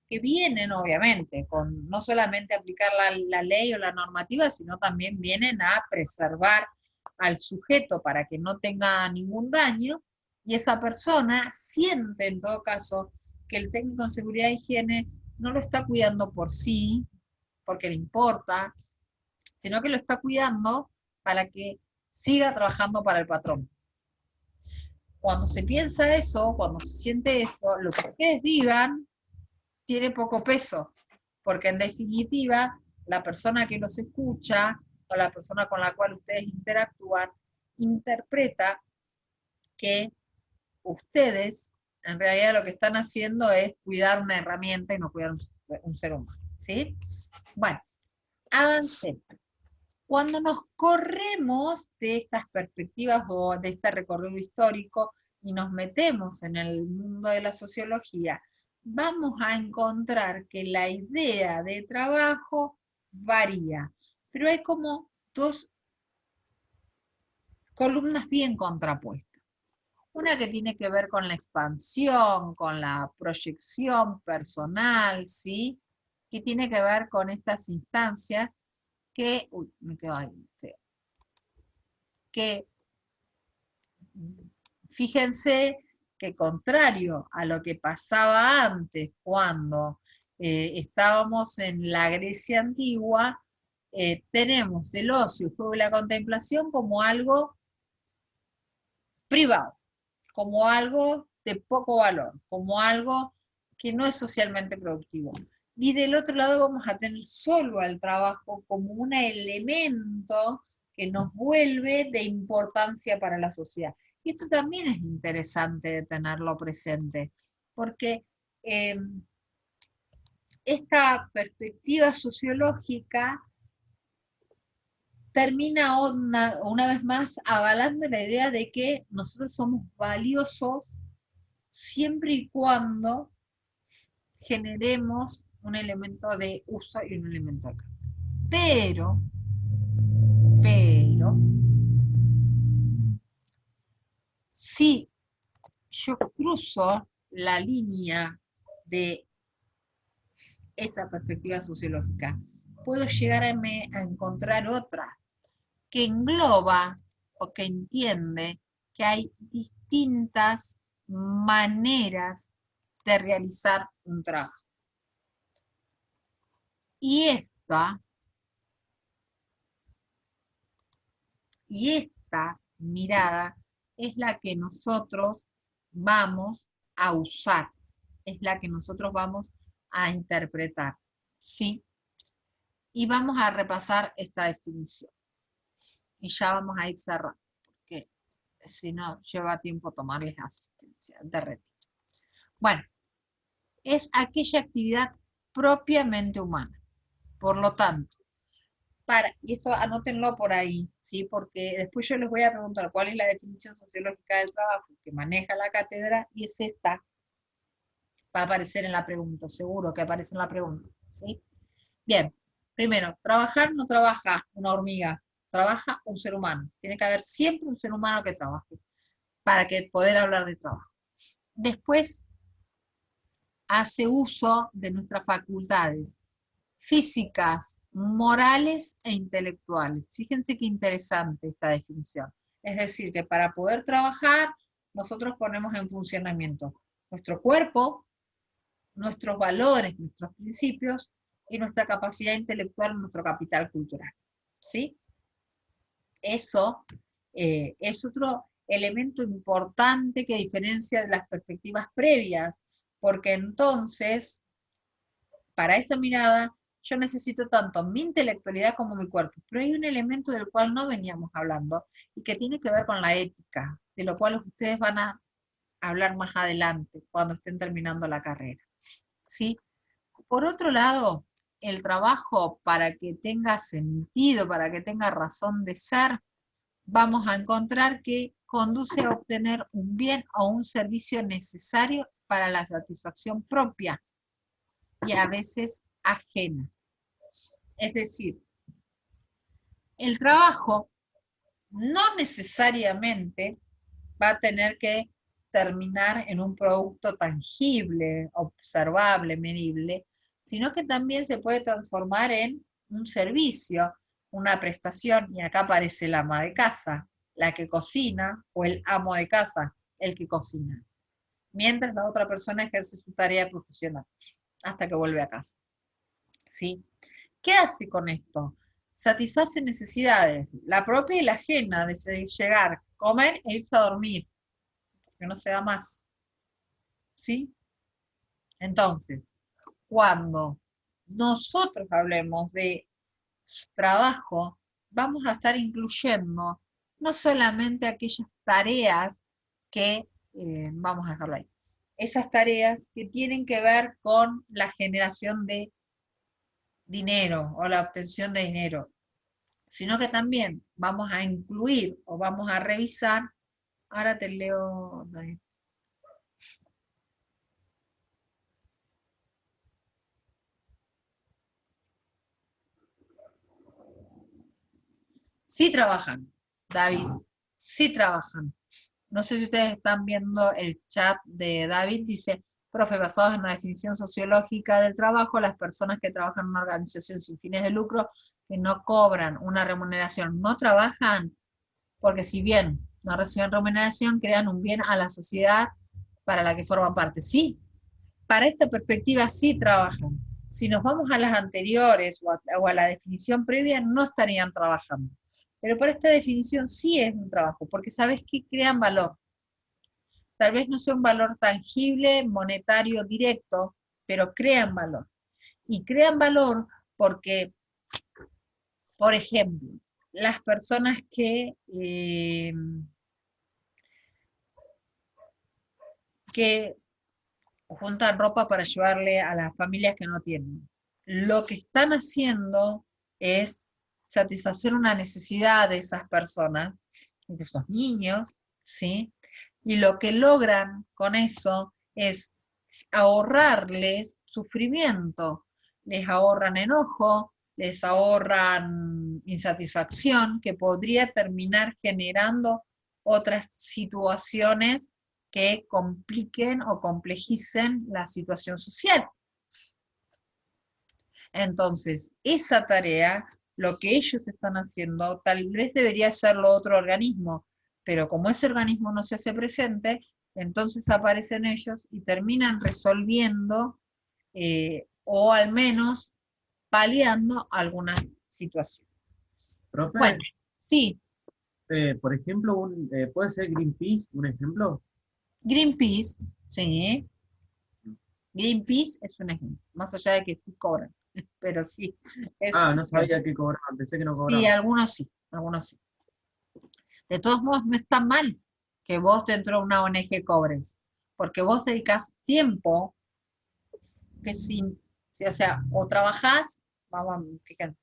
que vienen, obviamente, con no solamente aplicar la ley o la normativa, sino también vienen a preservar al sujeto para que no tenga ningún daño, y esa persona siente, en todo caso, que el técnico en seguridad e higiene no lo está cuidando por sí, porque le importa, sino que lo está cuidando para que siga trabajando para el patrón. Cuando se piensa eso, cuando se siente eso, lo que ustedes digan tiene poco peso, porque en definitiva, la persona que los escucha, o la persona con la cual ustedes interactúan, interpreta que ustedes, en realidad lo que están haciendo es cuidar una herramienta y no cuidar un ser humano, ¿sí? Bueno, avancemos. Cuando nos corremos de estas perspectivas o de este recorrido histórico y nos metemos en el mundo de la sociología, vamos a encontrar que la idea de trabajo varía, pero hay como dos columnas bien contrapuestas. Una que tiene que ver con la expansión, con la proyección personal, ¿sí? Que tiene que ver con estas instancias que, me quedo ahí, que fíjense que contrario a lo que pasaba antes, cuando estábamos en la Grecia antigua, tenemos el ocio, el juego y la contemplación como algo privado, como algo de poco valor, como algo que no es socialmente productivo. Y del otro lado vamos a tener solo al trabajo como un elemento que nos vuelve de importancia para la sociedad. Y esto también es interesante de tenerlo presente, porque esta perspectiva sociológica termina una vez más avalando la idea de que nosotros somos valiosos siempre y cuando generemos un elemento de uso y un elemento de cambio. Pero, si yo cruzo la línea de esa perspectiva sociológica, puedo llegar a encontrar otra que engloba o que entiende que hay distintas maneras de realizar un trabajo. Y esta mirada es la que nosotros vamos a usar, es la que nosotros vamos a interpretar, ¿sí? Y vamos a repasar esta definición. Y ya vamos a ir cerrando, porque si no, lleva tiempo tomarles asistencia de retiro. Bueno, es aquella actividad propiamente humana. Por lo tanto, y esto anótenlo por ahí, ¿sí? Porque después yo les voy a preguntar cuál es la definición sociológica del trabajo que maneja la cátedra, y es esta. Va a aparecer en la pregunta, seguro que aparece en la pregunta, ¿sí? Bien, primero, trabajar no trabaja una hormiga, trabaja un ser humano. Tiene que haber siempre un ser humano que trabaje, para poder hablar de trabajo. Después, hace uso de nuestras facultades físicas, morales e intelectuales. Fíjense qué interesante esta definición. Es decir, que para poder trabajar, nosotros ponemos en funcionamiento nuestro cuerpo, nuestros valores, nuestros principios y nuestra capacidad intelectual, nuestro capital cultural. ¿Sí? Eso es otro elemento importante que diferencia de las perspectivas previas, porque entonces, para esta mirada, yo necesito tanto mi intelectualidad como mi cuerpo, pero hay un elemento del cual no veníamos hablando, y que tiene que ver con la ética, de lo cual ustedes van a hablar más adelante, cuando estén terminando la carrera. ¿Sí? Por otro lado, el trabajo, para que tenga sentido, para que tenga razón de ser, vamos a encontrar que conduce a obtener un bien o un servicio necesario para la satisfacción propia y a veces ajena. Es decir, el trabajo no necesariamente va a tener que terminar en un producto tangible, observable, medible, sino que también se puede transformar en un servicio, una prestación, y acá aparece el ama de casa, la que cocina, o el amo de casa, el que cocina, mientras la otra persona ejerce su tarea profesional, hasta que vuelve a casa. ¿Sí? ¿Qué hace con esto? Satisface necesidades, la propia y la ajena, de llegar, comer e irse a dormir, que no se da más. ¿Sí? Entonces, cuando nosotros hablemos de trabajo, vamos a estar incluyendo no solamente aquellas tareas que, vamos a dejarlo ahí, esas tareas que tienen que ver con la generación de dinero o la obtención de dinero, sino que también vamos a incluir o vamos a revisar, ahora te leo, sí trabajan, David, sí trabajan. No sé si ustedes están viendo el chat de David, dice: profe, basados en la definición sociológica del trabajo, las personas que trabajan en una organización sin fines de lucro, que no cobran una remuneración, no trabajan, porque si bien no reciben remuneración, crean un bien a la sociedad para la que forman parte. Sí, para esta perspectiva sí trabajan. Si nos vamos a las anteriores o a la definición previa, no estarían trabajando. Pero por esta definición sí es un trabajo, porque sabes que crean valor. Tal vez no sea un valor tangible, monetario, directo, pero crean valor. Y crean valor porque, por ejemplo, las personas que juntan ropa para llevarle a las familias que no tienen, lo que están haciendo es satisfacer una necesidad de esas personas, de esos niños, ¿sí? Y lo que logran con eso es ahorrarles sufrimiento, les ahorran enojo, les ahorran insatisfacción, que podría terminar generando otras situaciones que compliquen o complejicen la situación social. Entonces, esa tarea, lo que ellos están haciendo, tal vez debería hacerlo otro organismo, pero como ese organismo no se hace presente, entonces aparecen ellos y terminan resolviendo o al menos paliando algunas situaciones. Profe, Bueno, sí, por ejemplo, ¿puede ser Greenpeace un ejemplo? Greenpeace, sí, Greenpeace es un ejemplo, más allá de que sí cobran, pero sí. Es Ah, un no sabía que cobraban, pensé que no Sí, cobraban. algunos sí, algunos sí. De todos modos, no está mal que vos dentro de una ONG cobres, porque vos dedicás tiempo que o sea, o trabajás, vamos, fíjate,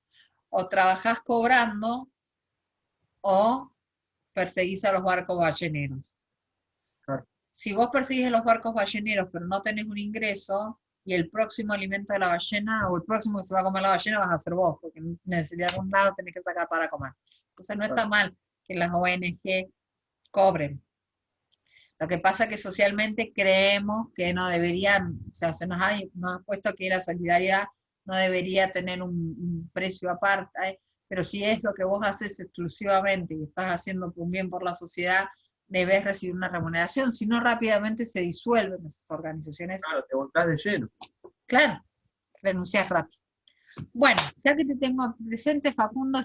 o trabajás cobrando o perseguís a los barcos balleneros. Claro. Si vos perseguís a los barcos balleneros pero no tenés un ingreso, y el próximo alimento de la ballena, o el próximo que se va a comer la ballena vas a ser vos, porque de algún lado tenés que sacar para comer. Entonces no está mal que las ONG cobren. Lo que pasa es que socialmente creemos que no deberían, o sea, nos ha puesto que la solidaridad no debería tener un precio aparte, pero si es lo que vos haces exclusivamente y estás haciendo un bien por la sociedad, debes recibir una remuneración, si no rápidamente se disuelven esas organizaciones. Claro, te volcás de lleno. Claro, renunciás rápido. Bueno, ya que te tengo presente, Facundo,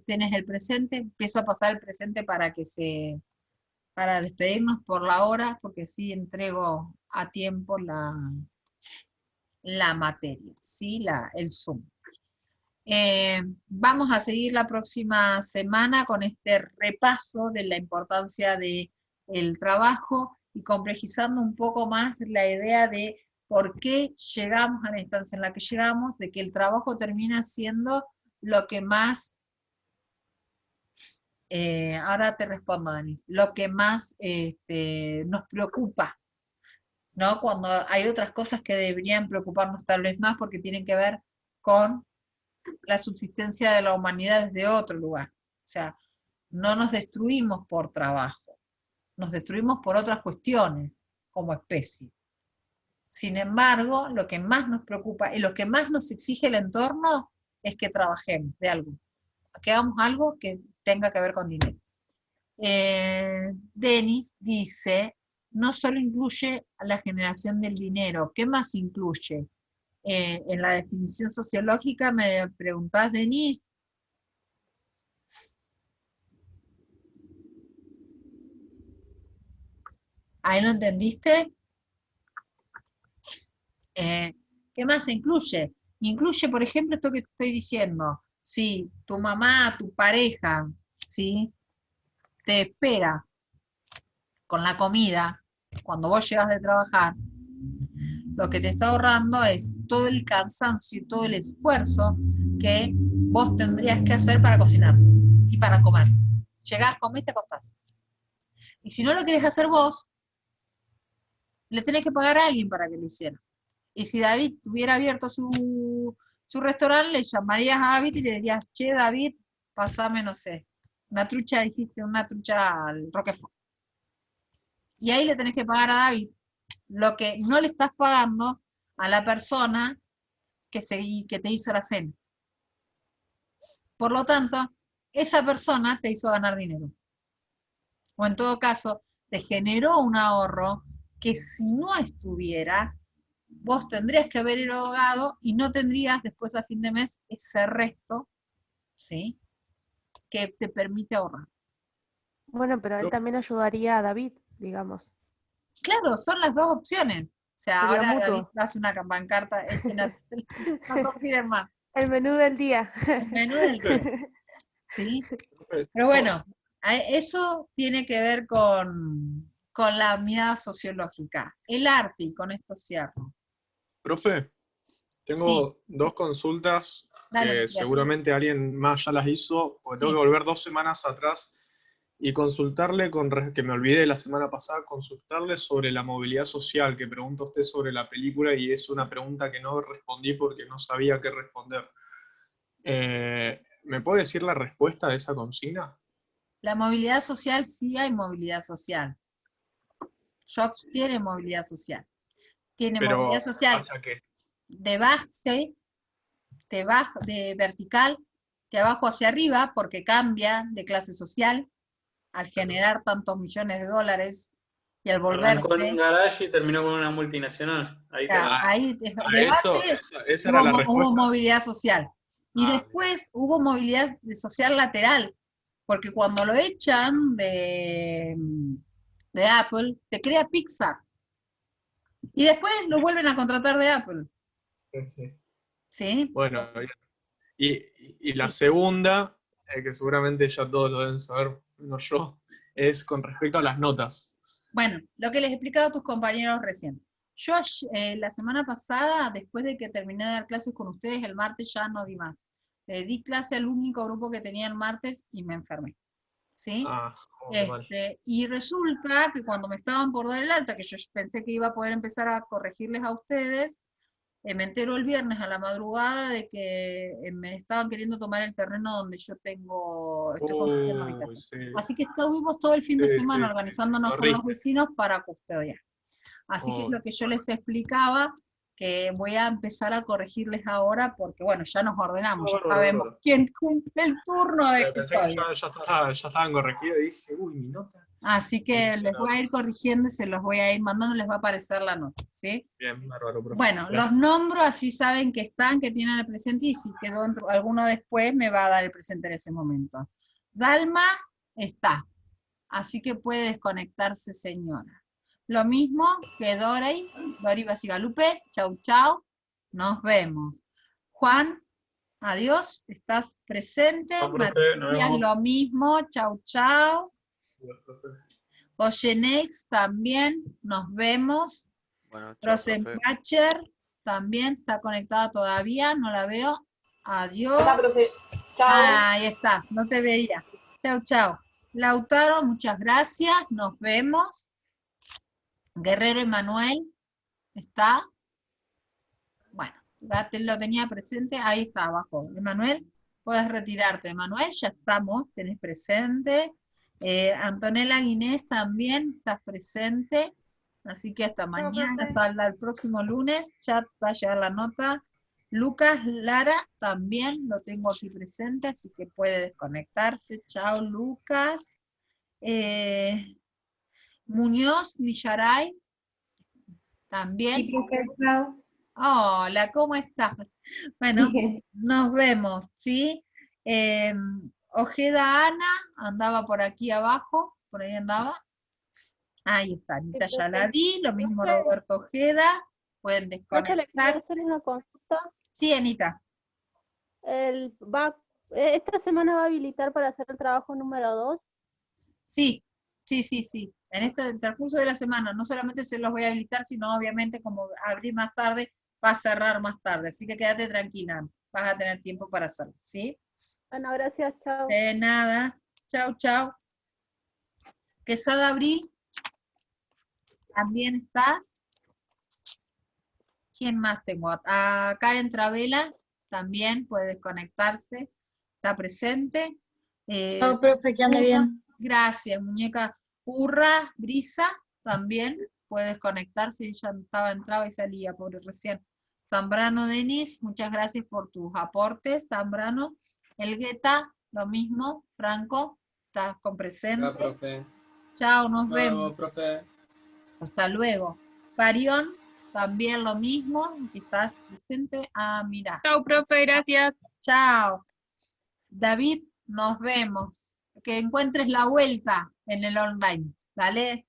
tenés el presente, empiezo a pasar el presente para despedirnos por la hora, porque así entrego a tiempo la materia, ¿sí? El Zoom. Vamos a seguir la próxima semana con este repaso de la importancia del trabajo y complejizando un poco más la idea de por qué llegamos a la instancia en la que llegamos, de que el trabajo termina siendo lo que más, ahora te respondo, Denise, lo que más nos preocupa, ¿no? Cuando hay otras cosas que deberían preocuparnos tal vez más porque tienen que ver con la subsistencia de la humanidad desde otro lugar. O sea, no nos destruimos por trabajo, nos destruimos por otras cuestiones como especie. Sin embargo, lo que más nos preocupa y lo que más nos exige el entorno es que trabajemos de algo, que hagamos algo que tenga que ver con dinero. Denis dice, no solo incluye a la generación del dinero, ¿qué más incluye? En la definición sociológica me preguntás, Denise. ¿Ahí lo entendiste? ¿Qué más incluye? Incluye, por ejemplo, esto que te estoy diciendo. Si tu mamá, tu pareja, ¿sí?, te espera con la comida cuando vos llegas de trabajar, lo que te está ahorrando es todo el cansancio y todo el esfuerzo que vos tendrías que hacer para cocinar y para comer. Llegás, comés, te acostás. Y si no lo querés hacer vos, le tenés que pagar a alguien para que lo hiciera. Y si David hubiera abierto su restaurante, le llamarías a David y le dirías, che, David, pasame, no sé, una trucha al Roquefort. Y ahí le tenés que pagar a David lo que no le estás pagando a la persona que te hizo la cena. Por lo tanto, esa persona te hizo ganar dinero. O en todo caso, te generó un ahorro que si no estuviera, vos tendrías que haber erogado y no tendrías después a fin de mes ese resto, ¿sí?, que te permite ahorrar. Bueno, pero él también ayudaría a David, digamos. Claro, son las dos opciones. O sea, Sería ahora mutuo. David hace una pancarta, no confíen más. El menú del día. El menú del día. ¿Sí? Pero bueno, eso tiene que ver con la mirada sociológica. El arte, y con esto cierro. Profe, tengo dos consultas Dale, que Matías. seguramente alguien más ya las hizo, porque tengo Sí. que volver 2 semanas atrás y consultarle, que me olvidé la semana pasada, consultarle sobre la movilidad social, que preguntó usted sobre la película y es una pregunta que no respondí porque no sabía qué responder. ¿Me puede decir la respuesta de esa consigna? La movilidad social, sí hay movilidad social. Jobs tiene movilidad social. Tiene Pero, movilidad social ¿hacia qué? de base, de vertical, de abajo hacia arriba, porque cambia de clase social al generar tantos millones de dólares y al Arrancó en un volverse. garage y terminó con una multinacional. Ahí O sea, tenés. ahí de Eso, base esa era la hubo respuesta. movilidad social. Y después hubo movilidad social lateral, porque cuando lo echan de Apple, se crea Pixar. Y después lo vuelven a contratar de Apple. Sí. ¿Sí? Bueno, bien. Y la segunda, que seguramente ya todos lo deben saber, menos yo, es con respecto a las notas. Bueno, lo que les he explicado a tus compañeros recién. Yo la semana pasada, después de que terminé de dar clases con ustedes, el martes ya no di más. Le di clase al único grupo que tenía el martes y me enfermé. ¿Sí? Mal. Y resulta que cuando me estaban por dar el alta, que yo pensé que iba a poder empezar a corregirles a ustedes, me entero el viernes a la madrugada de que me estaban queriendo tomar el terreno donde yo estoy construyendo mi casa. Sí. Así que estuvimos todo el fin de semana organizándonos con los vecinos para custodiar. Así que es lo que yo les explicaba, que voy a empezar a corregirles ahora, porque bueno, ya nos ordenamos, ya sabemos quién cumple el turno de Pensé que custodia. ya estaban corregidos y dije, uy, mi nota. Así que les voy a ir corrigiendo y se los voy a ir mandando, les va a aparecer la nota, ¿sí? Bien, bárbaro, profe. Bueno, los nombro, así saben que están, que tienen el presente, y si quedó alguno después, me va a dar el presente en ese momento. Dalma está, así que puede desconectarse, señora. Lo mismo que Dori Basigalupe, chau chau, nos vemos. Juan, adiós, estás presente. Matías, lo mismo, chau chau. Goyenex también, nos vemos. Bueno, Rosenbacher también está conectada todavía, no la veo. Adiós. Hola, profe. Chao. Ahí estás, no te veía. Chau, chau. Lautaro, muchas gracias, nos vemos. Guerrero Emanuel, ¿está? Bueno, ya lo tenía presente, ahí está abajo. Emanuel, puedes retirarte. Emanuel, ya estamos, tenés presente. Antonella Guinés también, estás presente. Así que hasta mañana, hasta el próximo lunes, ya va a llegar la nota. Lucas Lara también lo tengo aquí presente, así que puede desconectarse. Chao, Lucas. Muñoz Villaray también. Sí, profe, chao. Hola, ¿cómo estás? Bueno, nos vemos, ¿sí? Ojeda Ana andaba por aquí abajo, por ahí andaba. Ahí está, Anita ya la vi, lo mismo Roberto Ojeda, pueden desconectarse. ¿Le puedo hacer una consulta? Sí, Anita. ¿Esta semana va a habilitar para hacer el trabajo número 2? Sí. En este transcurso de la semana, no solamente se los voy a habilitar, sino obviamente como abrí más tarde, va a cerrar más tarde. Así que quédate tranquila, vas a tener tiempo para hacerlo, ¿sí? Bueno, gracias, chao. De nada, chao, chao. Quesada Abril, ¿también estás? ¿Quién más tengo? A Karen Travela, también puede desconectarse, está presente. Chao, profe, que ande bien. Gracias, muñeca. Urra, Brisa, también puede desconectarse, ya estaba entraba y salía, pobre recién. Zambrano Denis, muchas gracias por tus aportes, Zambrano. Elgueta, lo mismo, Franco, estás con presente. Chao, profe. Chao, nos vemos. Profe. Hasta luego. Parión, también lo mismo, estás presente. Ah, mira. Chao, profe, gracias. Chao. David, nos vemos. Que encuentres la vuelta en el online, ¿vale?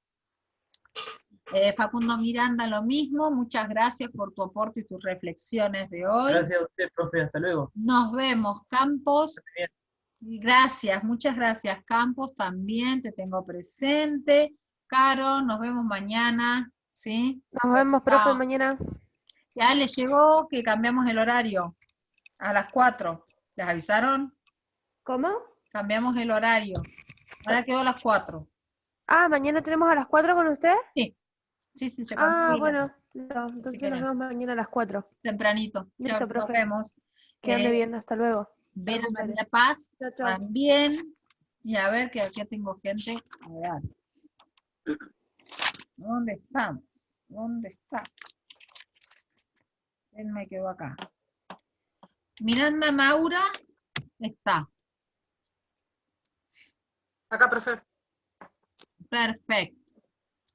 Facundo Miranda, lo mismo, muchas gracias por tu aporte y tus reflexiones de hoy. Gracias a usted, profe, hasta luego. Nos vemos, Campos. Gracias, muchas gracias, Campos, también te tengo presente. Caro, nos vemos mañana, ¿sí? Nos vemos, profe, mañana. Ya les llegó que cambiamos el horario a las 4. ¿Les avisaron? ¿Cómo? Cambiamos el horario. Ahora quedó a las 4. Ah, ¿mañana tenemos a las 4 con usted? Sí. Sí, se cambió. Ah, bueno. No, entonces nos vemos mañana a las 4. Tempranito. Listo, Chao, profe. nos vemos. Que ande bien, hasta luego. Vera María Paz, también. Y a ver, que aquí tengo gente. A ver. ¿Dónde estamos? ¿Dónde está? Él me quedó acá. Miranda Maura está. Acá, profe. Perfecto.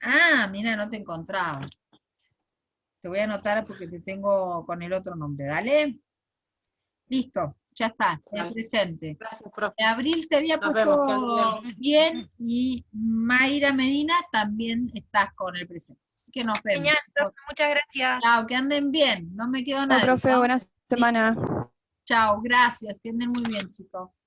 Ah, mira, no te encontraba. Te voy a anotar porque te tengo con el otro nombre. Dale. Listo, ya está, el presente. Gracias, profe. Abril te había Nos puesto vemos, que bien y Mayra Medina también estás con el presente. Así que nos vemos. Genial, profe, muchas gracias. Chao, que anden bien. No me quedo Chao, nada. profe, buena semana. Chao, gracias. Que anden muy bien, chicos.